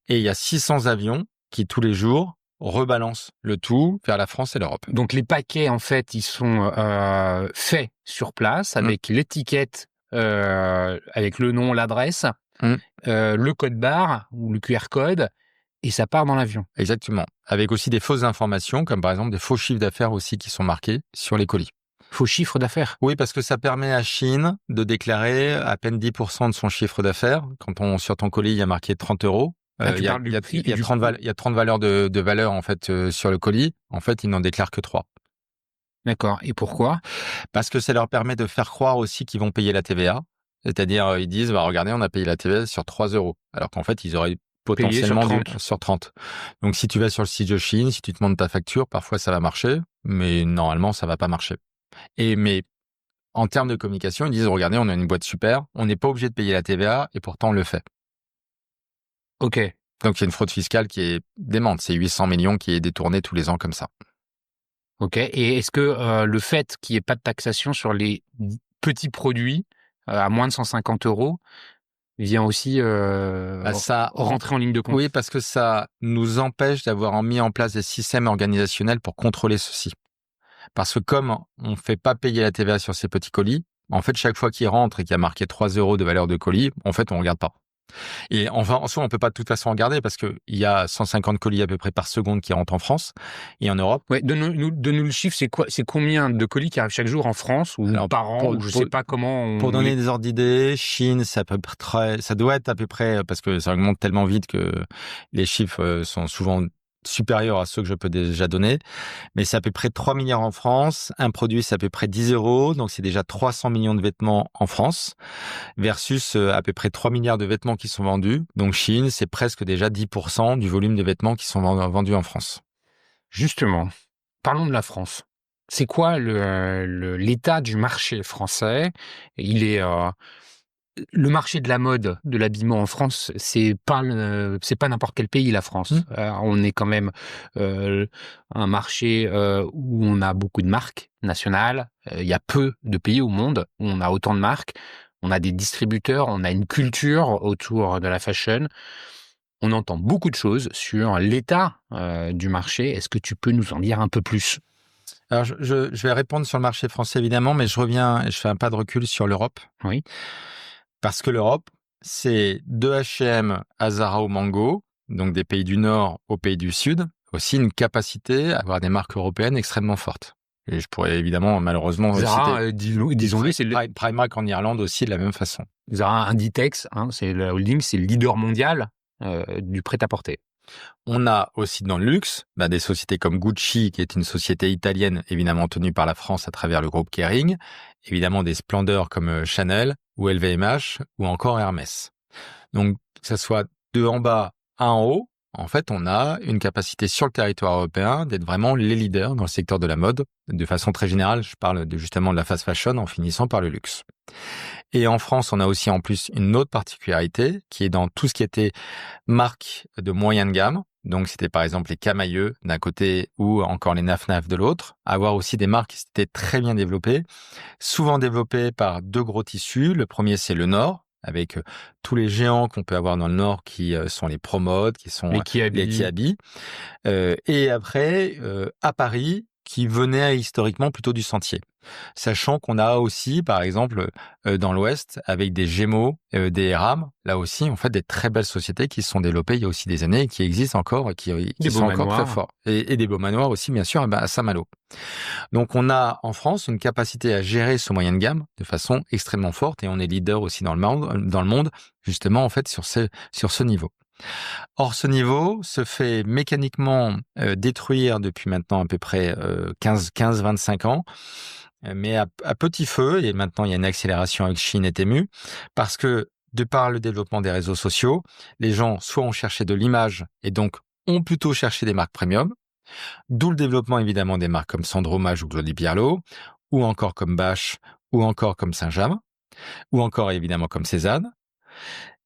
Et il y a 600 avions qui tous les jours rebalance le tout vers la France et l'Europe. Donc les paquets, en fait, ils sont faits sur place avec l'étiquette, avec le nom, l'adresse, le code barre ou le QR code, et ça part dans l'avion. Exactement. Avec aussi des fausses informations, comme par exemple des faux chiffres d'affaires aussi qui sont marqués sur les colis. Faux chiffre d'affaires? Oui, parce que ça permet à Chine de déclarer à peine 10% de son chiffre d'affaires. Quand sur ton colis, il y a marqué 30 euros. Il y a 30 valeurs de valeur en fait sur le colis. En fait, ils n'en déclarent que 3. D'accord. Et pourquoi? Parce que ça leur permet de faire croire aussi qu'ils vont payer la TVA. C'est-à-dire, ils disent, regardez, on a payé la TVA sur 3 euros. Alors qu'en fait, ils auraient potentiellement sur 30. Donc, si tu vas sur le site de Chine, si tu te demandes ta facture, parfois ça va marcher, mais normalement, ça va pas marcher. Mais en termes de communication, ils disent, regardez, on a une boîte super, on n'est pas obligé de payer la TVA et pourtant on le fait. Ok. Donc, il y a une fraude fiscale qui est démente. C'est 800 millions qui est détourné tous les ans comme ça. Ok. Et est-ce que le fait qu'il n'y ait pas de taxation sur les petits produits à moins de 150 euros vient aussi rentrer en ligne de compte? Oui, parce que ça nous empêche d'avoir mis en place des systèmes organisationnels pour contrôler ceci. Parce que comme on ne fait pas payer la TVA sur ces petits colis, en fait, chaque fois qu'il rentre et qu'il y a marqué 3 euros de valeur de colis, en fait, on ne regarde pas. Et enfin, en soi, on peut pas de toute façon regarder parce que il y a 150 colis à peu près par seconde qui rentrent en France et en Europe. Ouais, donne-nous le chiffre, c'est combien de colis qui arrivent chaque jour en France ou Alors, par an, ou je sais pas comment pour donner des ordres d'idée, Chine, c'est à peu près, ça doit être à peu près, parce que ça augmente tellement vite que les chiffres sont souvent supérieurs à ceux que je peux déjà donner. Mais c'est à peu près 3 milliards en France. Un produit, c'est à peu près 10 euros. Donc, c'est déjà 300 millions de vêtements en France versus à peu près 3 milliards de vêtements qui sont vendus. Donc, Chine, c'est presque déjà 10% du volume de vêtements qui sont vendus en France. Justement, parlons de la France. C'est quoi l'état du marché français? Il est le marché de la mode, de l'habillement en France, c'est pas n'importe quel pays, la France. On est quand même un marché où on a beaucoup de marques nationales. Il y a peu de pays au monde où on a autant de marques. On a des distributeurs, on a une culture autour de la fashion. On entend beaucoup de choses sur l'état du marché. Est-ce que tu peux nous en dire un peu plus? Alors, je vais répondre sur le marché français, évidemment, mais je reviens et je fais un pas de recul sur l'Europe. Oui. Parce que l'Europe, c'est de H&M à Zara au Mango, donc des pays du Nord aux pays du Sud, aussi une capacité à avoir des marques européennes extrêmement fortes. Et je pourrais évidemment, malheureusement, Zara, disons-le, c'est Primark en Irlande aussi de la même façon. Zara, Inditex, c'est la holding, c'est le leader mondial du prêt-à-porter. On a aussi dans le luxe des sociétés comme Gucci, qui est une société italienne évidemment tenue par la France à travers le groupe Kering, évidemment des splendeurs comme Chanel ou LVMH ou encore Hermès. Donc que ce soit de en bas à en haut, en fait on a une capacité sur le territoire européen d'être vraiment les leaders dans le secteur de la mode. De façon très générale, je parle justement de la fast fashion en finissant par le luxe. Et en France, on a aussi en plus une autre particularité qui est dans tout ce qui était marque de moyenne gamme. Donc, c'était par exemple les Camailleux d'un côté ou encore les Naf Naf de l'autre. Avoir aussi des marques qui étaient très bien développées, souvent développées par deux gros tissus. Le premier, c'est le Nord, avec tous les géants qu'on peut avoir dans le Nord qui sont les Promode, qui sont les Kiabi. Et après, à Paris, qui venaient historiquement plutôt du Sentier. Sachant qu'on a aussi, par exemple, dans l'Ouest, avec des Gémeaux, des RAM, là aussi, en fait, des très belles sociétés qui se sont développées il y a aussi des années et qui existent encore, qui sont encore très forts. Et des beaux manoirs aussi, bien sûr, à Saint-Malo. Donc, on a en France une capacité à gérer ce moyen de gamme de façon extrêmement forte et on est leader aussi dans le monde, justement, en fait, sur ce niveau. Or, ce niveau se fait mécaniquement détruire depuis maintenant à peu près 15-25 ans, mais à petit feu, et maintenant il y a une accélération avec Chine et Temu, parce que de par le développement des réseaux sociaux, les gens soit ont cherché de l'image et donc ont plutôt cherché des marques premium, d'où le développement évidemment des marques comme Sandro Mage ou Claudie Pierlot, ou encore comme Bache, ou encore comme Saint-James, ou encore évidemment comme Cézanne.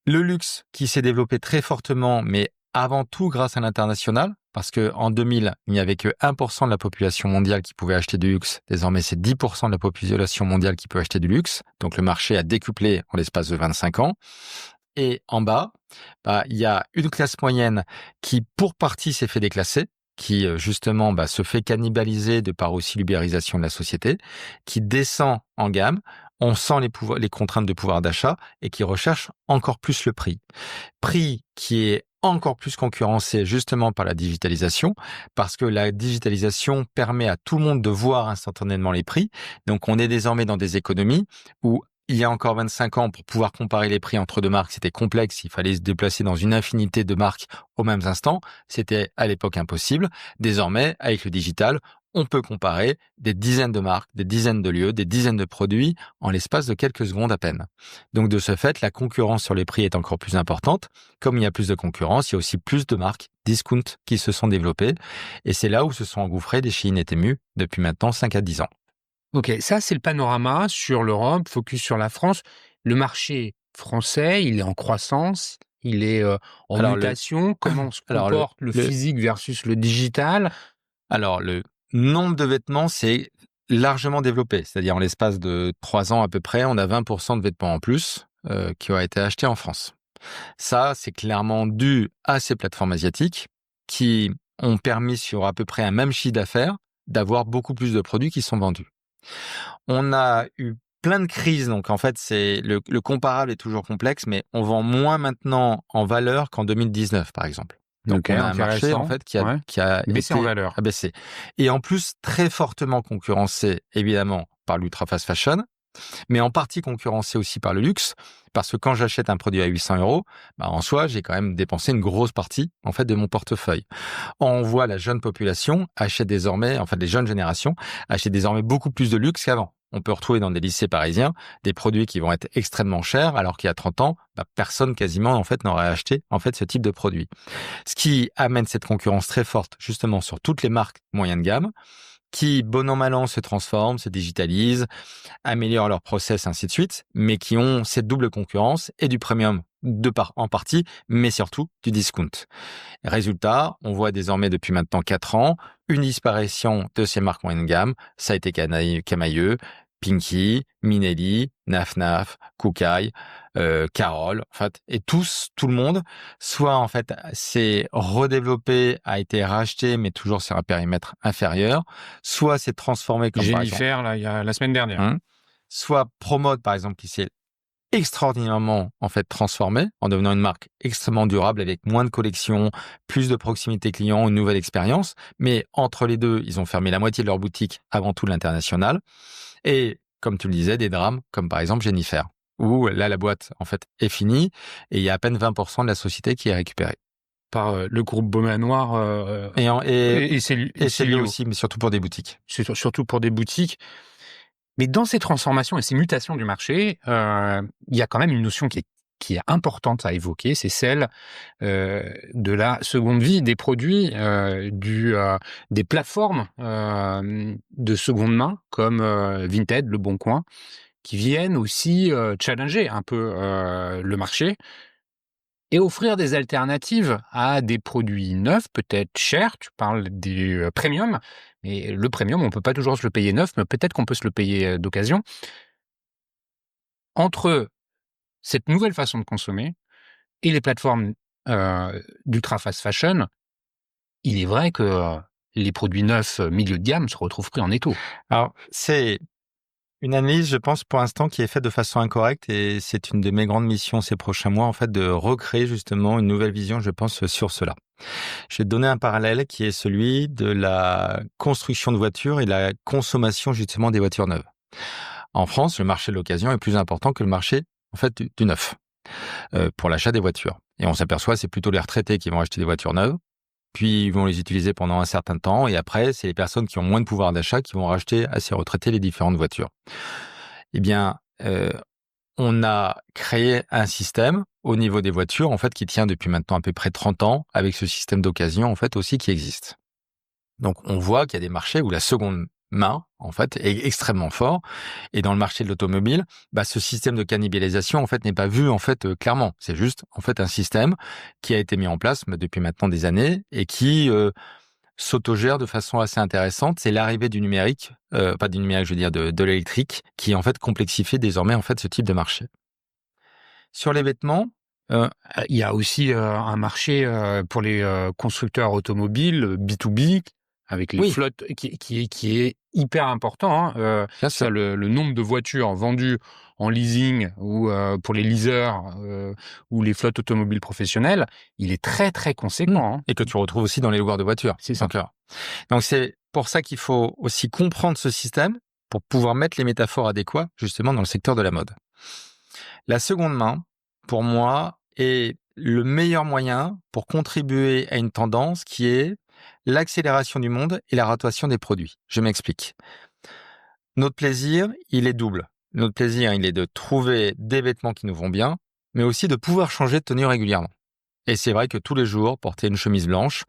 Le luxe qui s'est développé très fortement, mais avant tout grâce à l'international, parce que en 2000, il n'y avait que 1% de la population mondiale qui pouvait acheter du luxe. Désormais, c'est 10% de la population mondiale qui peut acheter du luxe. Donc, le marché a décuplé en l'espace de 25 ans. Et en bas, il y a une classe moyenne qui, pour partie, s'est fait déclasser, qui justement se fait cannibaliser de par aussi l'ubérisation de la société, qui descend en gamme. On sent les contraintes de pouvoir d'achat et qui recherche encore plus le prix. Prix qui est encore plus concurrencé justement par la digitalisation, parce que la digitalisation permet à tout le monde de voir instantanément les prix. Donc on est désormais dans des économies où il y a encore 25 ans, pour pouvoir comparer les prix entre deux marques, c'était complexe. Il fallait se déplacer dans une infinité de marques au même instant. C'était à l'époque impossible. Désormais, avec le digital, on peut comparer des dizaines de marques, des dizaines de lieux, des dizaines de produits en l'espace de quelques secondes à peine. Donc de ce fait, la concurrence sur les prix est encore plus importante. Comme il y a plus de concurrence, il y a aussi plus de marques discount qui se sont développées. Et c'est là où se sont engouffrés des Shein et Temu depuis maintenant 5 à 10 ans. Ok, ça c'est le panorama sur l'Europe, focus sur la France. Le marché français, il est en croissance, il est en mutation. Comment se comporte le physique versus le digital? Alors, le nombre de vêtements, c'est largement développé. C'est-à-dire, en l'espace de 3 ans à peu près, on a 20% de vêtements en plus qui ont été achetés en France. Ça, c'est clairement dû à ces plateformes asiatiques qui ont permis, sur à peu près un même chiffre d'affaires, d'avoir beaucoup plus de produits qui sont vendus. On a eu plein de crises. Donc, en fait, c'est le comparable est toujours complexe, mais on vend moins maintenant en valeur qu'en 2019, par exemple. Donc, on a un marché, en fait, qui a baissé en valeur. A baissé. Et en plus, très fortement concurrencé, évidemment, par l'ultra fast fashion, mais en partie concurrencé aussi par le luxe, parce que quand j'achète un produit à 800 €, en soi, j'ai quand même dépensé une grosse partie, en fait, de mon portefeuille. On voit la jeune population achète désormais, en fait, les jeunes générations achètent désormais beaucoup plus de luxe qu'avant. On peut retrouver dans des lycées parisiens des produits qui vont être extrêmement chers, alors qu'il y a 30 ans, personne quasiment, en fait, n'aurait acheté, en fait, ce type de produit. Ce qui amène cette concurrence très forte, justement, sur toutes les marques moyennes de gamme, qui, bon an mal an, se transforment, se digitalisent, améliorent leur process, ainsi de suite, mais qui ont cette double concurrence et du premium en partie, mais surtout du discount. Résultat, on voit désormais depuis maintenant 4 ans une disparition de ces marques moyenne gamme. Ça a été Camaïeu, Pinky, Minelli, Naf Naf, Koukaï, Carole, en fait, et tout le monde, soit en fait s'est redéveloppé, a été racheté, mais toujours sur un périmètre inférieur, soit s'est transformé comme Jennifer, là, il y a la semaine dernière. Soit Promode, par exemple, qui s'est extraordinairement en fait transformé en devenant une marque extrêmement durable avec moins de collections, plus de proximité client, une nouvelle expérience. Mais entre les deux, ils ont fermé la moitié de leur boutique avant tout l'international. Et comme tu le disais, des drames comme par exemple Jennifer, où là la boîte en fait est finie et il y a à peine 20% de la société qui est récupérée par le groupe Beaumanoir et c'est lui aussi, mais surtout pour des boutiques. Surtout pour des boutiques. Mais dans ces transformations et ces mutations du marché, il y a quand même une notion qui est importante à évoquer, c'est celle de la seconde vie des produits, des plateformes de seconde main comme Vinted, Le Bon Coin, qui viennent aussi challenger un peu le marché et offrir des alternatives à des produits neufs, peut-être chers. Tu parles des premium, mais le premium, on peut pas toujours se le payer neuf, mais peut-être qu'on peut se le payer d'occasion. Entre cette nouvelle façon de consommer et les plateformes d'ultra fast fashion, il est vrai que les produits neufs milieu de gamme se retrouvent pris en étau. Alors, c'est une analyse, je pense, pour l'instant, qui est faite de façon incorrecte et c'est une de mes grandes missions ces prochains mois, en fait, de recréer justement une nouvelle vision, je pense, sur cela. Je vais te donner un parallèle qui est celui de la construction de voitures et la consommation, justement, des voitures neuves. En France, le marché de l'occasion est plus important que le marché, en fait, du neuf, pour l'achat des voitures. Et on s'aperçoit, c'est plutôt les retraités qui vont acheter des voitures neuves, puis ils vont les utiliser pendant un certain temps, et après, c'est les personnes qui ont moins de pouvoir d'achat qui vont racheter à ces retraités les différentes voitures. Eh bien, on a créé un système au niveau des voitures, en fait, qui tient depuis maintenant à peu près 30 ans, avec ce système d'occasion, en fait, aussi qui existe. Donc, on voit qu'il y a des marchés où la seconde main, en fait, est extrêmement fort. Et dans le marché de l'automobile, ce système de cannibalisation, en fait, n'est pas vu, en fait, clairement. C'est juste, en fait, un système qui a été mis en place depuis maintenant des années et qui s'autogère de façon assez intéressante. C'est l'arrivée du numérique, pas du numérique, je veux dire de l'électrique, qui, en fait, complexifie désormais, en fait, ce type de marché. Sur les vêtements, il y a aussi un marché pour les constructeurs automobiles, B2B, avec les flottes, qui est hyper important. Le nombre de voitures vendues en leasing ou pour les leasers ou les flottes automobiles professionnelles, il est très, très conséquent. Et que tu retrouves aussi dans les loueurs de voitures. C'est ça. Donc, c'est pour ça qu'il faut aussi comprendre ce système pour pouvoir mettre les métaphores adéquates, justement, dans le secteur de la mode. La seconde main, pour moi, est le meilleur moyen pour contribuer à une tendance qui est l'accélération du monde et la rotation des produits. Je m'explique. Notre plaisir, il est double. Notre plaisir, il est de trouver des vêtements qui nous vont bien, mais aussi de pouvoir changer de tenue régulièrement. Et c'est vrai que tous les jours, porter une chemise blanche,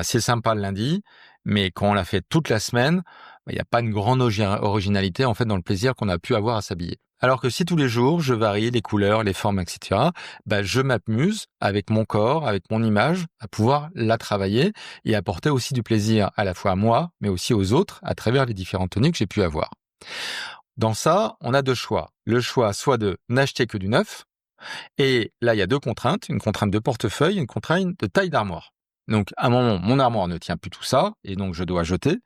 c'est sympa le lundi, mais quand on l'a fait toute la semaine, il n'y a pas une grande originalité en fait dans le plaisir qu'on a pu avoir à s'habiller. Alors que si tous les jours, je varie les couleurs, les formes, etc., je m'amuse avec mon corps, avec mon image, à pouvoir la travailler et apporter aussi du plaisir à la fois à moi, mais aussi aux autres, à travers les différentes tenues que j'ai pu avoir. Dans ça, on a deux choix. Le choix soit de n'acheter que du neuf, et là, il y a deux contraintes, une contrainte de portefeuille et une contrainte de taille d'armoire. Donc, à un moment, mon armoire ne tient plus tout ça, et donc je dois jeter.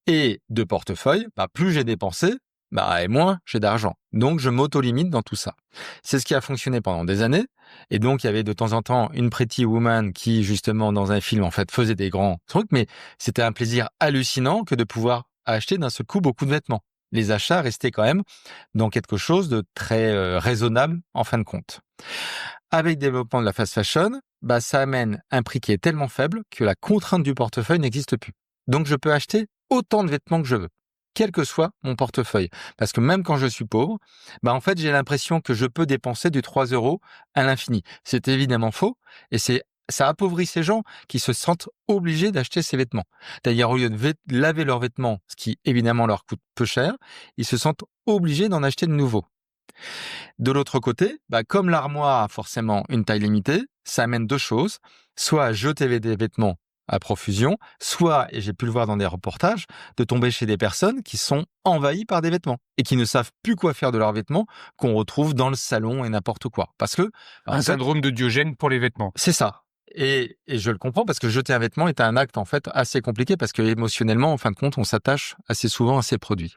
Et de portefeuille, plus j'ai dépensé, et moins j'ai d'argent. Donc, je m'auto-limite dans tout ça. C'est ce qui a fonctionné pendant des années. Et donc, il y avait de temps en temps une pretty woman qui, justement, dans un film, en fait, faisait des grands trucs. Mais c'était un plaisir hallucinant que de pouvoir acheter d'un seul coup beaucoup de vêtements. Les achats restaient quand même dans quelque chose de très raisonnable, en fin de compte. Avec le développement de la fast fashion, ça amène un prix qui est tellement faible que la contrainte du portefeuille n'existe plus. Donc, je peux acheter autant de vêtements que je veux, quel que soit mon portefeuille. Parce que même quand je suis pauvre, en fait, j'ai l'impression que je peux dépenser du 3 € à l'infini. C'est évidemment faux et ça appauvrit ces gens qui se sentent obligés d'acheter ces vêtements. D'ailleurs, au lieu de laver leurs vêtements, ce qui évidemment leur coûte peu cher, ils se sentent obligés d'en acheter de nouveaux. De l'autre côté, comme l'armoire a forcément une taille limitée, ça amène deux choses. Soit à jeter des vêtements à profusion, soit, et j'ai pu le voir dans des reportages, de tomber chez des personnes qui sont envahies par des vêtements et qui ne savent plus quoi faire de leurs vêtements qu'on retrouve dans le salon et n'importe quoi. Parce que un syndrome de Diogène pour les vêtements. C'est ça. Et je le comprends parce que jeter un vêtement est un acte en fait assez compliqué parce que émotionnellement, en fin de compte, on s'attache assez souvent à ces produits.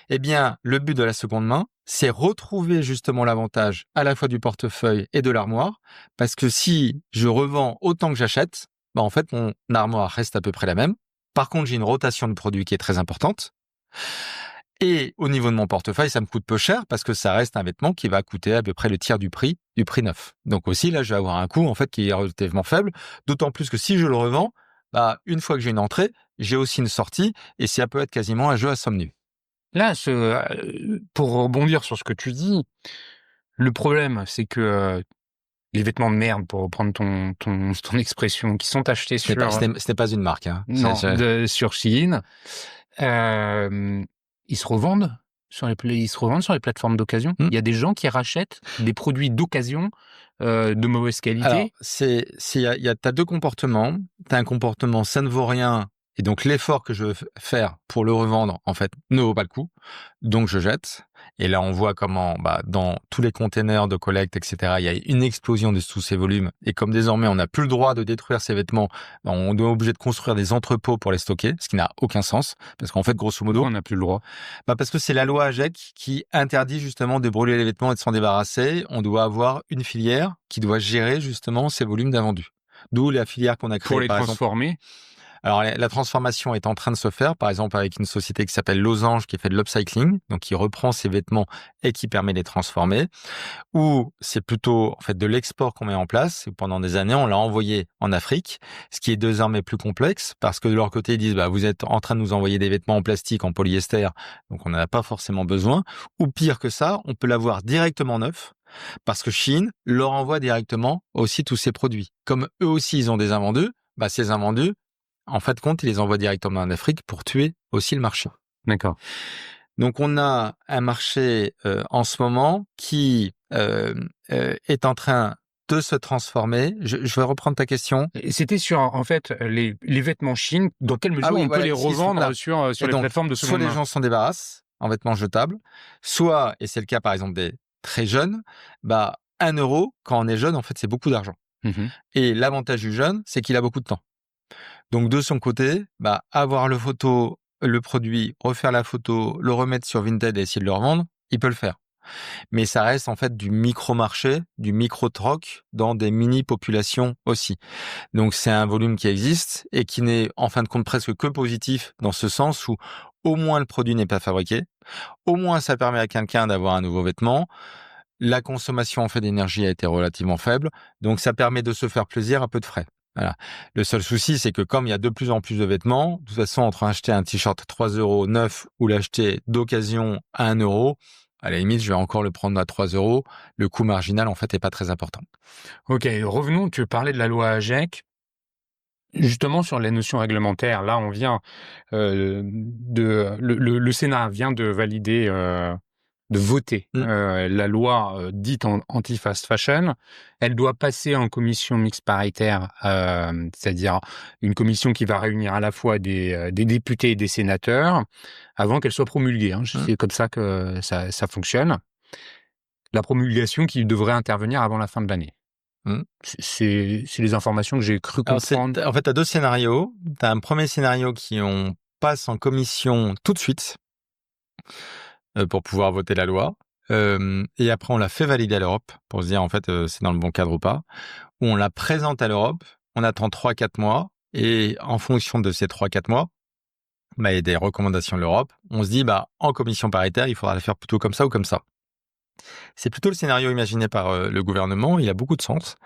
Eh bien, le but de la seconde main, c'est retrouver justement l'avantage à la fois du portefeuille et de l'armoire, parce que si je revends autant que j'achète, en fait, mon armoire reste à peu près la même. Par contre, j'ai une rotation de produits qui est très importante. Et au niveau de mon portefeuille, ça me coûte peu cher parce que ça reste un vêtement qui va coûter à peu près le tiers du prix neuf. Donc aussi, là, je vais avoir un coût en fait qui est relativement faible, d'autant plus que si je le revends, une fois que j'ai une entrée, j'ai aussi une sortie et ça peut être quasiment un jeu à somme nue. Là, pour rebondir sur ce que tu dis, le problème, c'est que les vêtements de merde, pour reprendre ton expression, qui sont achetés ce n'est pas une marque. Hein. Non, sur Shein, ils se revendent sur les plateformes d'occasion. Il y a des gens qui rachètent des produits d'occasion de mauvaise qualité. Alors, t'as deux comportements. T'as un comportement ça ne vaut rien. Et donc, l'effort que je veux faire pour le revendre, en fait, ne vaut pas le coup. Donc, je jette. Et là, on voit comment, dans tous les containers de collecte, etc., il y a une explosion de tous ces volumes. Et comme désormais, on n'a plus le droit de détruire ces vêtements, on doit obligé de construire des entrepôts pour les stocker, ce qui n'a aucun sens. Parce qu'en fait, grosso modo... Pourquoi on n'a plus le droit? Parce que c'est la loi AGEC qui interdit justement de brûler les vêtements et de s'en débarrasser. On doit avoir une filière qui doit gérer justement ces volumes d'invendus. D'où la filière qu'on a créée, pour les transformer. Alors, la transformation est en train de se faire, par exemple, avec une société qui s'appelle Losange, qui fait de l'upcycling, donc qui reprend ses vêtements et qui permet de les transformer, ou c'est plutôt, en fait, de l'export qu'on met en place. Pendant des années, on l'a envoyé en Afrique, ce qui est désormais plus complexe, parce que de leur côté, ils disent, vous êtes en train de nous envoyer des vêtements en plastique, en polyester, donc on n'en a pas forcément besoin. Ou pire que ça, on peut l'avoir directement neuf, parce que Shein leur envoie directement aussi tous ces produits. Comme eux aussi, ils ont des invendus, ces invendus, en fait, ils les envoient directement en Afrique pour tuer aussi le marché. D'accord. Donc, on a un marché en ce moment qui est en train de se transformer. Je vais reprendre ta question. C'était sur, en fait, les vêtements Shein. Dans quelle mesure on peut les revendre sur les plateformes de seconde main? Soit les gens s'en débarrassent en vêtements jetables, soit, et c'est le cas par exemple des très jeunes, 1 € quand on est jeune, en fait, c'est beaucoup d'argent. Mmh. Et l'avantage du jeune, c'est qu'il a beaucoup de temps. Donc, de son côté, avoir le produit, refaire la photo, le remettre sur Vinted et essayer de le revendre, il peut le faire. Mais ça reste en fait du micro-marché, du micro-troc dans des mini-populations aussi. Donc, c'est un volume qui existe et qui n'est en fin de compte presque que positif dans ce sens où au moins le produit n'est pas fabriqué, au moins ça permet à quelqu'un d'avoir un nouveau vêtement. La consommation en fait d'énergie a été relativement faible, donc ça permet de se faire plaisir à peu de frais. Voilà. Le seul souci, c'est que comme il y a de plus en plus de vêtements, de toute façon, entre acheter un t-shirt 3 € neuf ou l'acheter d'occasion à 1 €, à la limite, je vais encore le prendre à 3 €. Le coût marginal, en fait, est pas très important. Ok, revenons, tu parlais de la loi AGEC. Justement, sur les notions réglementaires, là, on vient le Sénat vient de valider, de voter la loi dite anti-fast fashion. Elle doit passer en commission mixte paritaire, c'est-à-dire une commission qui va réunir à la fois des députés et des sénateurs, avant qu'elle soit promulguée. C'est comme ça que ça fonctionne. La promulgation qui devrait intervenir avant la fin de l'année. C'est les informations que j'ai cru comprendre. En fait, tu as deux scénarios. Tu as un premier scénario on passe en commission tout de suite. pour pouvoir voter la loi. Et après, on l'a fait valider à l'Europe pour se dire, en fait, c'est dans le bon cadre ou pas. Ou on la présente à l'Europe, on attend 3-4 mois, et en fonction de ces 3-4 mois, et des recommandations de l'Europe, on se dit, en commission paritaire, il faudra la faire plutôt comme ça ou comme ça. C'est plutôt le scénario imaginé par le gouvernement, il a beaucoup de sens.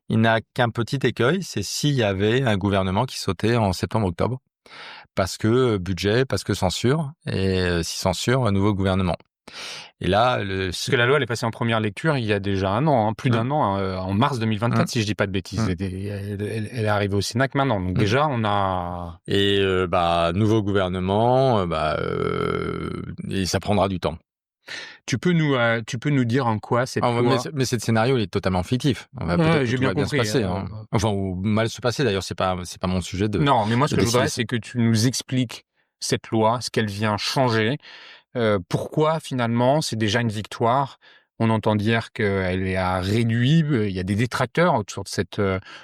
Il n'a qu'un petit écueil, c'est s'il y avait un gouvernement qui sautait en septembre-octobre, parce que budget, parce que censure, et si censure, un nouveau gouvernement. Et là, parce que la loi elle est passée en première lecture il y a déjà un an, plus d'un an, en mars 2024, si je dis pas de bêtises. Elle est arrivée au Sénat maintenant, donc déjà on a... Et nouveau gouvernement, et ça prendra du temps. Tu peux nous dire en quoi cette loi... Mais ce scénario, il est totalement fictif. On va peut-être que tout va bien se passer. Enfin, ou mal se passer, d'ailleurs, c'est pas mon sujet de... Non, mais moi, ce que je voudrais, c'est que tu nous expliques cette loi, ce qu'elle vient changer, pourquoi, finalement, c'est déjà une victoire. On entend dire qu'elle a réduit, il y a des détracteurs autour de cette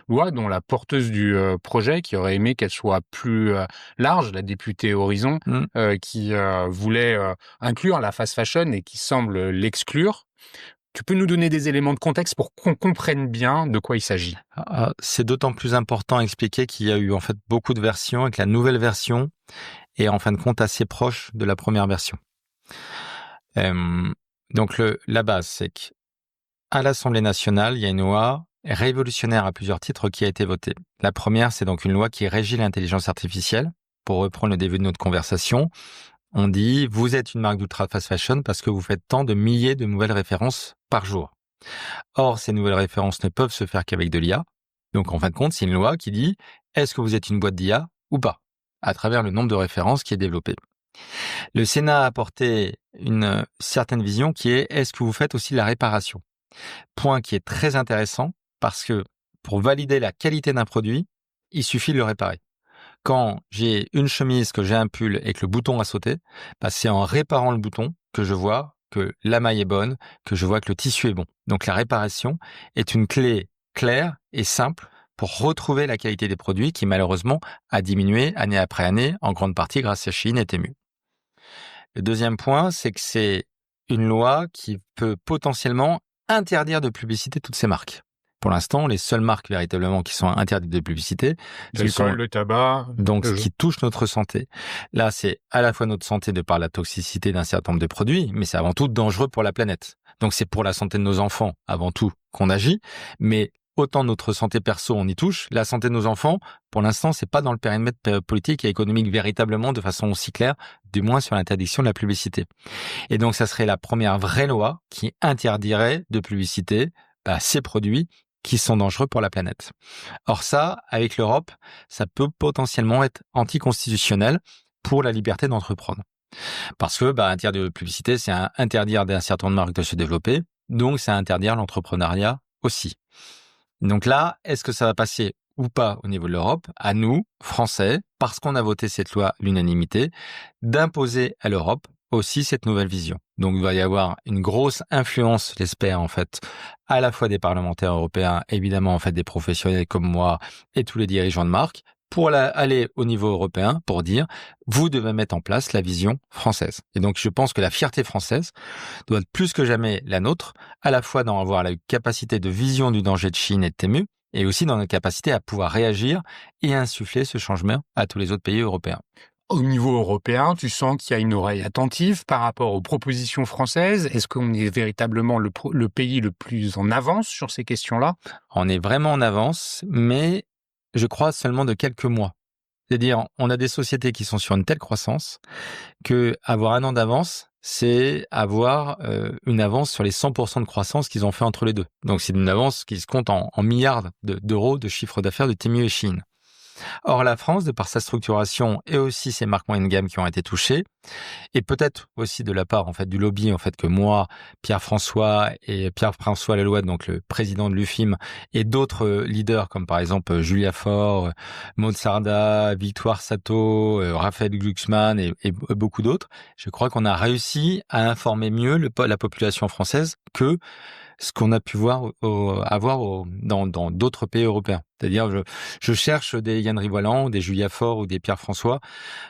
loi, dont la porteuse du projet, qui aurait aimé qu'elle soit plus large, la députée Horizon, qui voulait inclure la fast fashion et qui semble l'exclure. Tu peux nous donner des éléments de contexte pour qu'on comprenne bien de quoi il s'agit? C'est d'autant plus important à expliquer qu'il y a eu en fait beaucoup de versions et que la nouvelle version est en fin de compte assez proche de la première version. Donc la base, c'est qu'à l'Assemblée nationale, il y a une loi révolutionnaire à plusieurs titres qui a été votée. La première, c'est donc une loi qui régit l'intelligence artificielle. Pour reprendre le début de notre conversation, on dit « Vous êtes une marque d'ultra fast fashion parce que vous faites tant de milliers de nouvelles références par jour. » Or, ces nouvelles références ne peuvent se faire qu'avec de l'IA. Donc, en fin de compte, c'est une loi qui dit « Est-ce que vous êtes une boîte d'IA ou pas ?» à travers le nombre de références qui est développé. Le Sénat a apporté une certaine vision qui est « Est-ce que vous faites aussi la réparation ?» Point qui est très intéressant parce que pour valider la qualité d'un produit, il suffit de le réparer. Quand j'ai une chemise, que j'ai un pull et que le bouton a sauté, c'est en réparant le bouton que je vois que la maille est bonne, que je vois que le tissu est bon. Donc la réparation est une clé claire et simple pour retrouver la qualité des produits qui malheureusement a diminué année après année, en grande partie grâce à Chine et Temu. Le deuxième point, c'est que c'est une loi qui peut potentiellement interdire de publicité toutes ces marques. Pour l'instant, les seules marques véritablement qui sont interdites de publicité, ce sont le tabac, donc ce qui touche notre santé. Là, c'est à la fois notre santé de par la toxicité d'un certain nombre de produits, mais c'est avant tout dangereux pour la planète. Donc c'est pour la santé de nos enfants avant tout qu'on agit, mais autant notre santé perso on y touche, la santé de nos enfants, pour l'instant, c'est pas dans le périmètre politique et économique véritablement de façon aussi claire, du moins sur l'interdiction de la publicité. Et donc ça serait la première vraie loi qui interdirait de publicité ces produits qui sont dangereux pour la planète. Or ça, avec l'Europe, ça peut potentiellement être anticonstitutionnel pour la liberté d'entreprendre. Parce que interdire de publicité, c'est interdire d'un certain nombre de marques de se développer, donc c'est interdire l'entrepreneuriat aussi. Donc là, est-ce que ça va passer ou pas au niveau de l'Europe? À nous, Français, parce qu'on a voté cette loi à l'unanimité, d'imposer à l'Europe aussi cette nouvelle vision. Donc, il va y avoir une grosse influence, j'espère, en fait, à la fois des parlementaires européens, évidemment, en fait, des professionnels comme moi et tous les dirigeants de marque, pour aller au niveau européen, pour dire, vous devez mettre en place la vision française. Et donc, je pense que la fierté française doit être plus que jamais la nôtre, à la fois dans avoir la capacité de vision du danger de Chine et de Temu, et aussi dans notre capacité à pouvoir réagir et insuffler ce changement à tous les autres pays européens. Au niveau européen, tu sens qu'il y a une oreille attentive par rapport aux propositions françaises. Est-ce qu'on est véritablement le pays le plus en avance sur ces questions-là? On est vraiment en avance, mais je crois seulement de quelques mois. C'est-à-dire, on a des sociétés qui sont sur une telle croissance que avoir un an d'avance, c'est avoir une avance sur les 100% de croissance qu'ils ont fait entre les deux. Donc, c'est une avance qui se compte en milliards d'euros de chiffre d'affaires de Temu et Chine. Or, la France, de par sa structuration et aussi ses marques moyenne gamme qui ont été touchées, et peut-être aussi de la part en fait du lobby en fait que moi, Pierre-François Lalloy, donc le président de l'UFIM, et d'autres leaders comme par exemple Julia Faure, Maud Sarda, Victoire Sato, Raphaël Glucksmann et beaucoup d'autres, je crois qu'on a réussi à informer mieux la population française que ce qu'on a pu avoir dans d'autres pays européens. C'est-à-dire, je cherche des Yann Rivoilan, des Julia Faure ou des Pierre François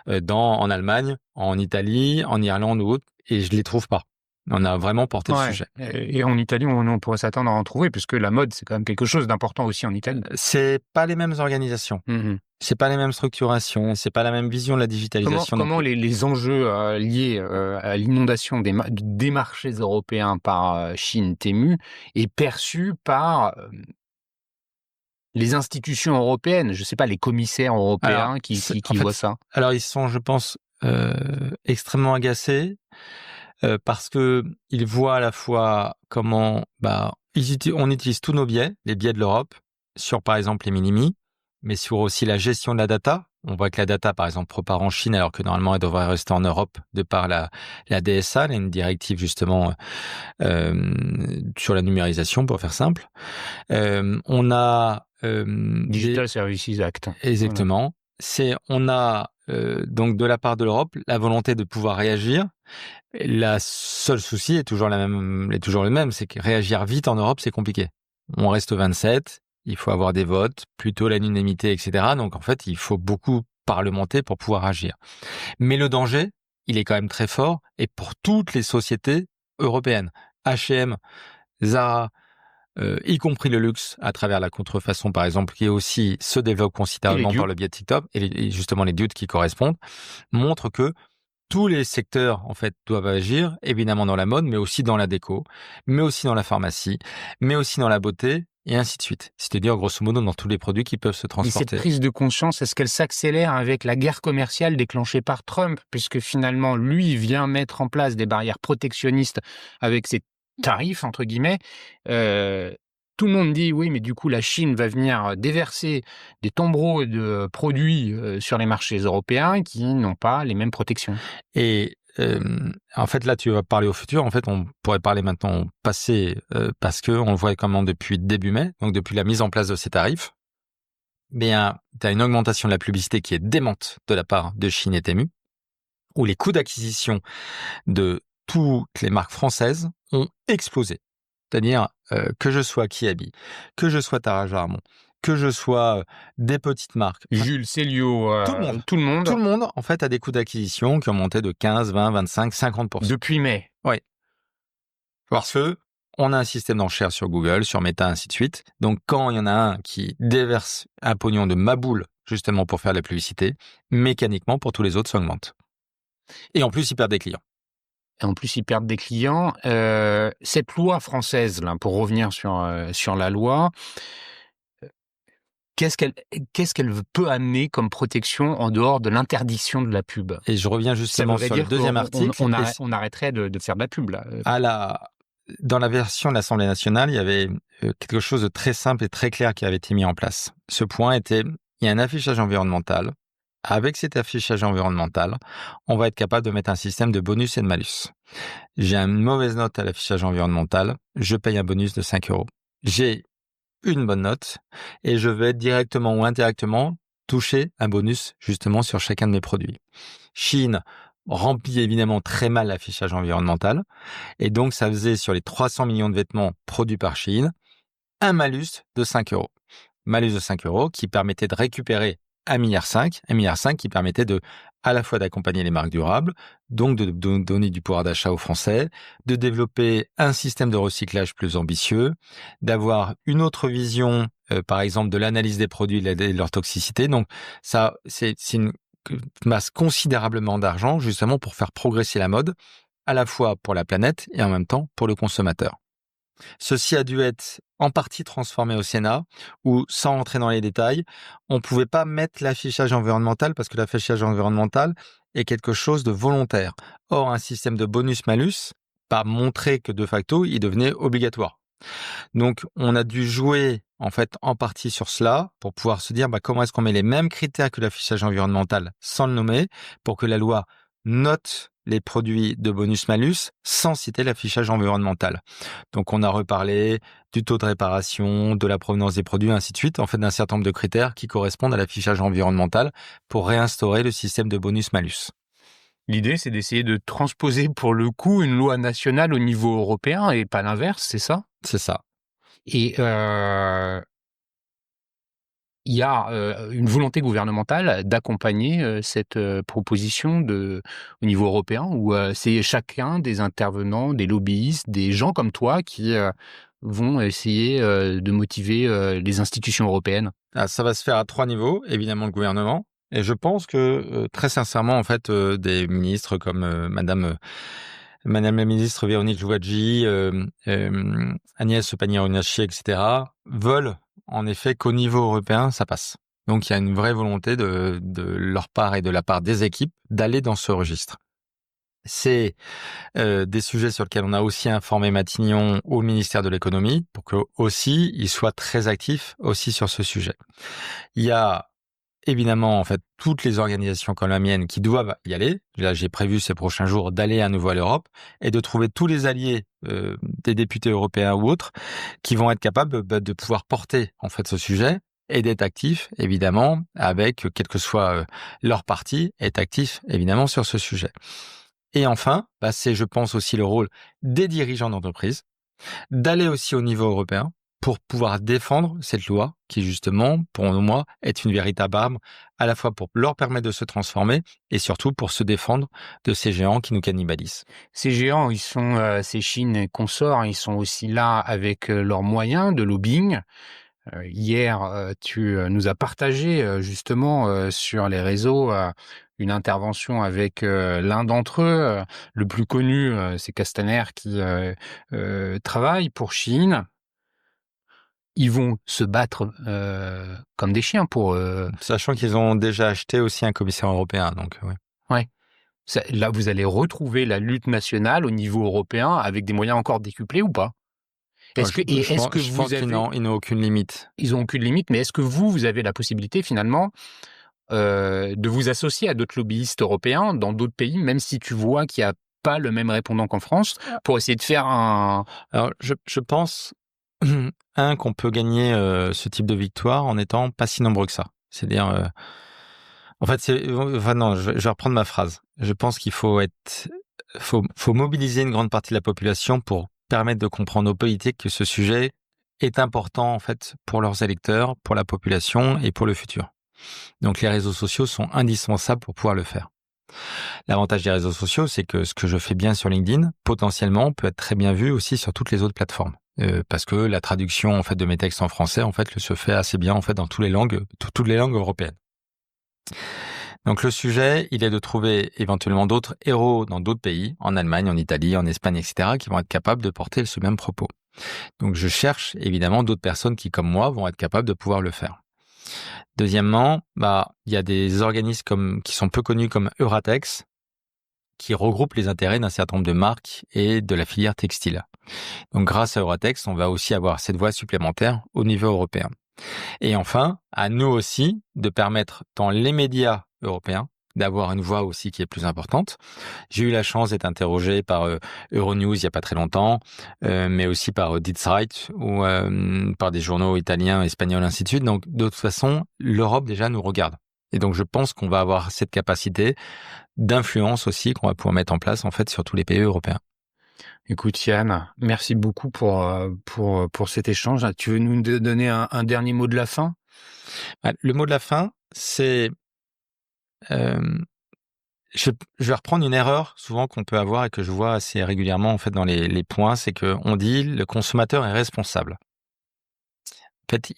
en Allemagne, en Italie, en Irlande ou autre, et je les trouve pas. On a vraiment porté le sujet. Et en Italie, on pourrait s'attendre à en trouver, puisque la mode, c'est quand même quelque chose d'important aussi en Italie. C'est pas les mêmes organisations. C'est pas les mêmes structurations, c'est pas la même vision de la digitalisation. Comment les enjeux liés à l'inondation des marchés européens par Chine, Temu, est perçu par les institutions européennes, je sais pas, les commissaires européens qui voient ça? Alors, ils sont, je pense, extrêmement agacés parce que ils voient à la fois comment on utilise tous nos biais, les biais de l'Europe, sur par exemple les mini-mi, mais sur aussi la gestion de la data. On voit que la data, par exemple, propare en Chine, alors que normalement, elle devrait rester en Europe de par la DSA, une directive justement sur la numérisation, pour faire simple. On a Digital Services Act. Exactement. On a donc de la part de l'Europe la volonté de pouvoir réagir. La seule souci est toujours le même, c'est que réagir vite en Europe, c'est compliqué. On reste 27. Il faut avoir des votes, plutôt l'unanimité, etc. Donc, en fait, il faut beaucoup parlementer pour pouvoir agir. Mais le danger, il est quand même très fort, et pour toutes les sociétés européennes. H&M, Zara, y compris le luxe, à travers la contrefaçon, par exemple, qui aussi se développe considérablement par le biais de TikTok, et justement les dutes qui correspondent, montrent que tous les secteurs, en fait, doivent agir, évidemment dans la mode, mais aussi dans la déco, mais aussi dans la pharmacie, mais aussi dans la beauté, et ainsi de suite. C'est-à-dire, grosso modo, dans tous les produits qui peuvent se transporter. Et cette prise de conscience, est-ce qu'elle s'accélère avec la guerre commerciale déclenchée par Trump, puisque finalement, lui vient mettre en place des barrières protectionnistes avec ses tarifs, entre guillemets, tout le monde dit oui, mais du coup, la Chine va venir déverser des tombereaux de produits sur les marchés européens qui n'ont pas les mêmes protections. Et en fait, là, tu vas parler au futur. En fait, on pourrait parler maintenant au passé parce que on le voit comment depuis début mai, donc depuis la mise en place de ces tarifs, tu as une augmentation de la publicité qui est démente de la part de Chine et Temu, où les coûts d'acquisition de toutes les marques françaises ont explosé. C'est-à-dire que je sois Kiabi, que je sois Tara Jarmon, que je sois des petites marques. Jules, Célio, tout le monde. Tout le monde, en fait, a des coûts d'acquisition qui ont monté de 15, 20, 25, 50%. Depuis mai. Oui. Parce que on a un système d'enchères sur Google, sur Meta, ainsi de suite. Donc, quand il y en a un qui déverse un pognon de maboule, justement pour faire de la publicité, mécaniquement, pour tous les autres, ça augmente. Et en plus, ils perdent des clients. Cette loi française, là, pour revenir sur la loi, qu'est-ce qu'elle peut amener comme protection en dehors de l'interdiction de la pub? Et je reviens justement sur le deuxième article. On arrêterait de faire de la pub, là. Dans la version de l'Assemblée nationale, il y avait quelque chose de très simple et très clair qui avait été mis en place. Ce point était, il y a un affichage environnemental. Avec cet affichage environnemental, on va être capable de mettre un système de bonus et de malus. J'ai une mauvaise note à l'affichage environnemental, je paye un bonus de 5 €. J'ai une bonne note et je vais directement ou indirectement toucher un bonus justement sur chacun de mes produits. Chine remplit évidemment très mal l'affichage environnemental et donc ça faisait sur les 300 millions de vêtements produits par Chine un malus de 5 €. Malus de 5 € qui permettait de récupérer 1,5 milliard qui permettait à la fois d'accompagner les marques durables, donc de donner du pouvoir d'achat aux Français, de développer un système de recyclage plus ambitieux, d'avoir une autre vision, par exemple, de l'analyse des produits et de leur toxicité. Donc, ça, c'est une masse considérablement d'argent, justement, pour faire progresser la mode, à la fois pour la planète et en même temps pour le consommateur. Ceci a dû être en partie transformé au Sénat, où, sans rentrer dans les détails, on ne pouvait pas mettre l'affichage environnemental parce que l'affichage environnemental est quelque chose de volontaire. Or, un système de bonus-malus a montré que de facto, il devenait obligatoire. Donc, on a dû jouer en fait en partie sur cela pour pouvoir se dire comment est-ce qu'on met les mêmes critères que l'affichage environnemental sans le nommer pour que la loi note les produits de bonus-malus sans citer l'affichage environnemental. Donc, on a reparlé du taux de réparation, de la provenance des produits, ainsi de suite, en fait, d'un certain nombre de critères qui correspondent à l'affichage environnemental pour réinstaurer le système de bonus-malus. L'idée, c'est d'essayer de transposer pour le coup une loi nationale au niveau européen et pas l'inverse, c'est ça ? C'est ça. Et il y a une volonté gouvernementale d'accompagner cette proposition au niveau européen, où c'est chacun des intervenants, des lobbyistes, des gens comme toi qui vont essayer de motiver les institutions européennes. Ça va se faire à 3 niveaux, évidemment le gouvernement. Et je pense que très sincèrement, en fait, des ministres comme Madame la ministre Véronique Louwagie, Agnès Pannier-Runacher, etc., veulent en effet qu'au niveau européen, ça passe. Donc il y a une vraie volonté de leur part et de la part des équipes d'aller dans ce registre. C'est des sujets sur lesquels on a aussi informé Matignon au ministère de l'économie pour que aussi il soit très actif aussi sur ce sujet. Il y a évidemment en fait toutes les organisations comme la mienne qui doivent y aller. Là, j'ai prévu ces prochains jours d'aller à nouveau à l'Europe et de trouver tous les alliés des députés européens ou autres qui vont être capables de pouvoir porter en fait ce sujet et d'être actifs évidemment avec quel que soit leur parti, être actifs évidemment sur ce sujet. Et enfin, c'est, je pense, aussi le rôle des dirigeants d'entreprise, d'aller aussi au niveau européen pour pouvoir défendre cette loi qui, justement, pour moi, est une véritable arme, à la fois pour leur permettre de se transformer et surtout pour se défendre de ces géants qui nous cannibalisent. Ces géants, ils sont, ces Chine et consorts, ils sont aussi là avec leurs moyens de lobbying. Hier, tu nous as partagé justement sur les réseaux une intervention avec l'un d'entre eux, le plus connu, c'est Castaner qui travaille pour Chine. Ils vont se battre comme des chiens pour... Sachant qu'ils ont déjà acheté aussi un commissaire européen, donc oui. Ouais. Là, vous allez retrouver la lutte nationale au niveau européen avec des moyens encore décuplés ou pas? Je pense qu'ils n'ont aucune limite. Ils n'ont aucune limite, mais est-ce que vous avez la possibilité finalement de vous associer à d'autres lobbyistes européens dans d'autres pays, même si tu vois qu'il n'y a pas le même répondant qu'en France, pour essayer de faire un... Alors, je pense, qu'on peut gagner ce type de victoire en étant pas si nombreux que ça. C'est-à-dire, en fait, non, je vais reprendre ma phrase. Je pense qu'il faut mobiliser une grande partie de la population pour permettre de comprendre aux politiques que ce sujet est important, en fait, pour leurs électeurs, pour la population et pour le futur. Donc, les réseaux sociaux sont indispensables pour pouvoir le faire. L'avantage des réseaux sociaux, c'est que ce que je fais bien sur LinkedIn, potentiellement, peut être très bien vu aussi sur toutes les autres plateformes. Parce que la traduction, en fait, de mes textes en français, en fait, se fait assez bien, en fait, dans toutes les langues européennes. Donc, le sujet, il est de trouver éventuellement d'autres héros dans d'autres pays, en Allemagne, en Italie, en Espagne, etc., qui vont être capables de porter ce même propos. Donc, je cherche évidemment d'autres personnes qui, comme moi, vont être capables de pouvoir le faire. Deuxièmement, il y a des organismes qui sont peu connus comme Euratex, qui regroupent les intérêts d'un certain nombre de marques et de la filière textile. Donc, grâce à Euratex, on va aussi avoir cette voie supplémentaire au niveau européen. Et enfin, à nous aussi de permettre dans les médias européens d'avoir une voix aussi qui est plus importante. J'ai eu la chance d'être interrogé par Euronews il n'y a pas très longtemps, mais aussi par Die Zeit ou par des journaux italiens, espagnols, ainsi de suite. Donc, de toute façon, l'Europe déjà nous regarde. Et donc, je pense qu'on va avoir cette capacité d'influence aussi qu'on va pouvoir mettre en place en fait sur tous les pays européens. Écoute Yann, merci beaucoup pour cet échange. Tu veux nous donner un dernier mot de la fin? Le mot de la fin, c'est... je vais reprendre une erreur souvent qu'on peut avoir et que je vois assez régulièrement en fait dans les points, c'est qu'on dit le consommateur est responsable. En fait,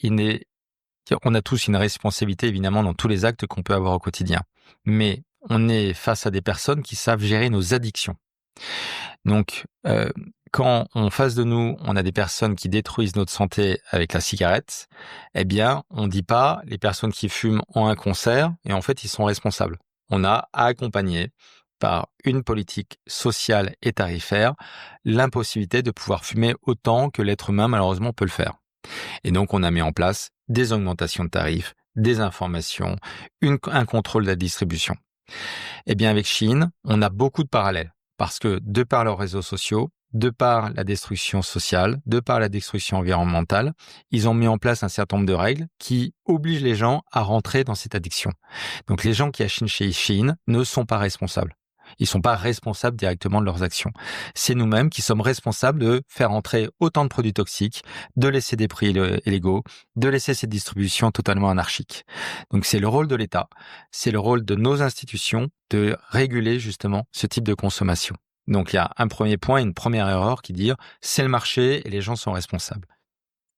on a tous une responsabilité évidemment dans tous les actes qu'on peut avoir au quotidien, mais on est face à des personnes qui savent gérer nos addictions. Donc, quand en face de nous, on a des personnes qui détruisent notre santé avec la cigarette, eh bien, on dit pas les personnes qui fument ont un cancer et en fait, ils sont responsables. On a à accompagner par une politique sociale et tarifaire l'impossibilité de pouvoir fumer autant que l'être humain malheureusement peut le faire. Et donc, on a mis en place des augmentations de tarifs, des informations, un contrôle de la distribution. Eh bien, avec Chine, on a beaucoup de parallèles parce que de par leurs réseaux sociaux, de par la destruction sociale, de par la destruction environnementale, ils ont mis en place un certain nombre de règles qui obligent les gens à rentrer dans cette addiction. Donc les gens qui achètent chez Chine ne sont pas responsables. Ils sont pas responsables directement de leurs actions. C'est nous-mêmes qui sommes responsables de faire entrer autant de produits toxiques, de laisser des prix illégaux, de laisser cette distribution totalement anarchique. Donc c'est le rôle de l'État, c'est le rôle de nos institutions de réguler justement ce type de consommation. Donc il y a un premier point, une première erreur qui dit c'est le marché et les gens sont responsables.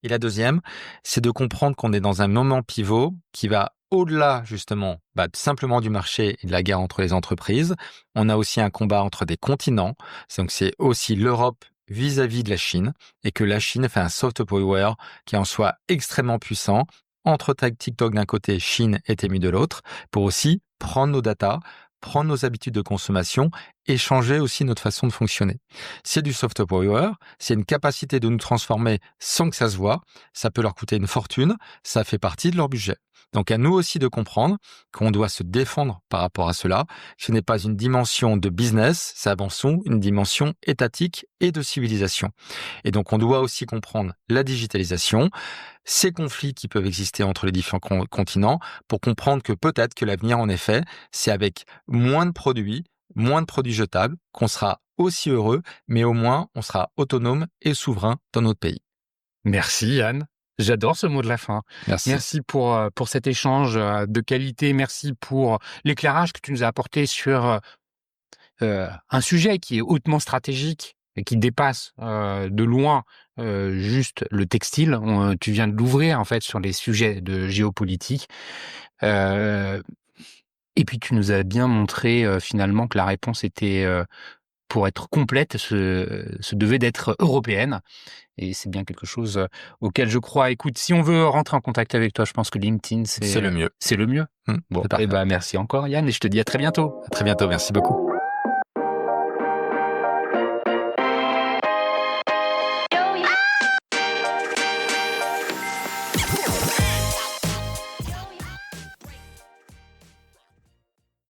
Et la deuxième, c'est de comprendre qu'on est dans un moment pivot qui va au-delà justement simplement du marché et de la guerre entre les entreprises. On a aussi un combat entre des continents, donc c'est aussi l'Europe vis-à-vis de la Chine, et que la Chine fait un soft power qui est en soi extrêmement puissant, entre TikTok d'un côté, Chine et Temu de l'autre, pour aussi prendre nos datas, prendre nos habitudes de consommation et changer aussi notre façon de fonctionner. C'est du soft power, c'est une capacité de nous transformer sans que ça se voit, ça peut leur coûter une fortune, ça fait partie de leur budget. Donc à nous aussi de comprendre qu'on doit se défendre par rapport à cela. Ce n'est pas une dimension de business, c'est avant tout une dimension étatique et de civilisation. Et donc on doit aussi comprendre la digitalisation, ces conflits qui peuvent exister entre les différents continents pour comprendre que peut-être que l'avenir, en effet, c'est avec moins de produits jetables, qu'on sera aussi heureux, mais au moins on sera autonome et souverain dans notre pays. Merci Yann. J'adore ce mot de la fin. Merci pour cet échange de qualité. Merci pour l'éclairage que tu nous as apporté sur un sujet qui est hautement stratégique et qui dépasse de loin juste le textile. Tu viens de l'ouvrir en fait sur les sujets de géopolitique. Et puis tu nous as bien montré finalement que la réponse était, pour être complète, se devait d'être européenne. Et c'est bien quelque chose auquel je crois. Écoute, si on veut rentrer en contact avec toi, je pense que LinkedIn, c'est le mieux. C'est le mieux. Bon, merci encore Yann, et je te dis à très bientôt. À très bientôt, merci beaucoup.